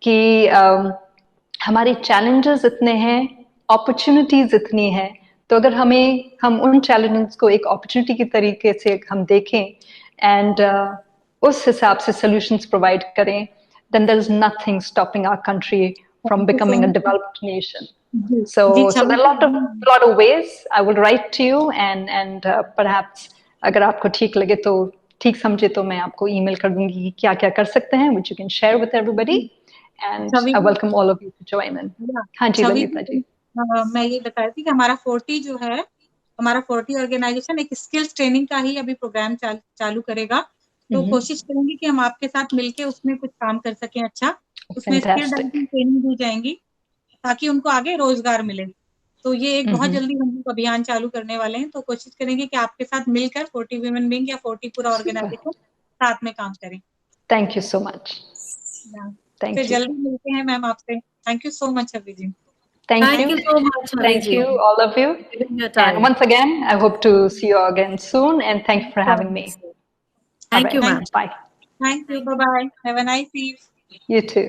कि हमारे challenges इतने हैं, opportunities इतनी हैं, तो अगर हम उन challenges को एक opportunity की तरीके से हम देखें and उस हिसाब से solutions provide करें, then there is nothing stopping our country from becoming a developed nation. So there are a lot of ways I will write to you, and perhaps अगर आपको ठीक लगे तो, ठीक समझे तो मैं आपको ईमेल कर दूंगी कि क्या क्या कर सकते हैं, which you can share with everybody, and I welcome all of you to join in. हाँ जी ललिता जी. मैं ये बता रही थी कि हमारा 40 जो है, हमारा 40 ऑर्गेनाइजेशन एक स्किल्स ट्रेनिंग का ही अभी प्रोग्राम चालू करेगा. तो कोशिश करेंगे कि हम आपके साथ मिलके उसमें कुछ काम कर सकें. अच्छा, उसमें स्किल डेवलपमेंट ट्रेनिंग दी जाएंगी ताकि उनको आगे रोजगार मिले. तो ये एक बहुत जल्दी हम लोग अभियान चालू करने वाले हैं. तो कोशिश करेंगे कि आपके साथ मिलकर 40 वुमेन विंग या 40 पूरा ऑर्गेनाइजेशन साथ में काम करें. Thank you so much. फिर जल्दी मिलते हैं मैम आपसे. थैंक यू सो मच अभी जी. Thank you so much. Thank you all of you. And once again, I hope to see you again soon. And thank you for having me. Thank you, ma'am. Bye. Thank you. Bye bye. Have a nice eve. You too.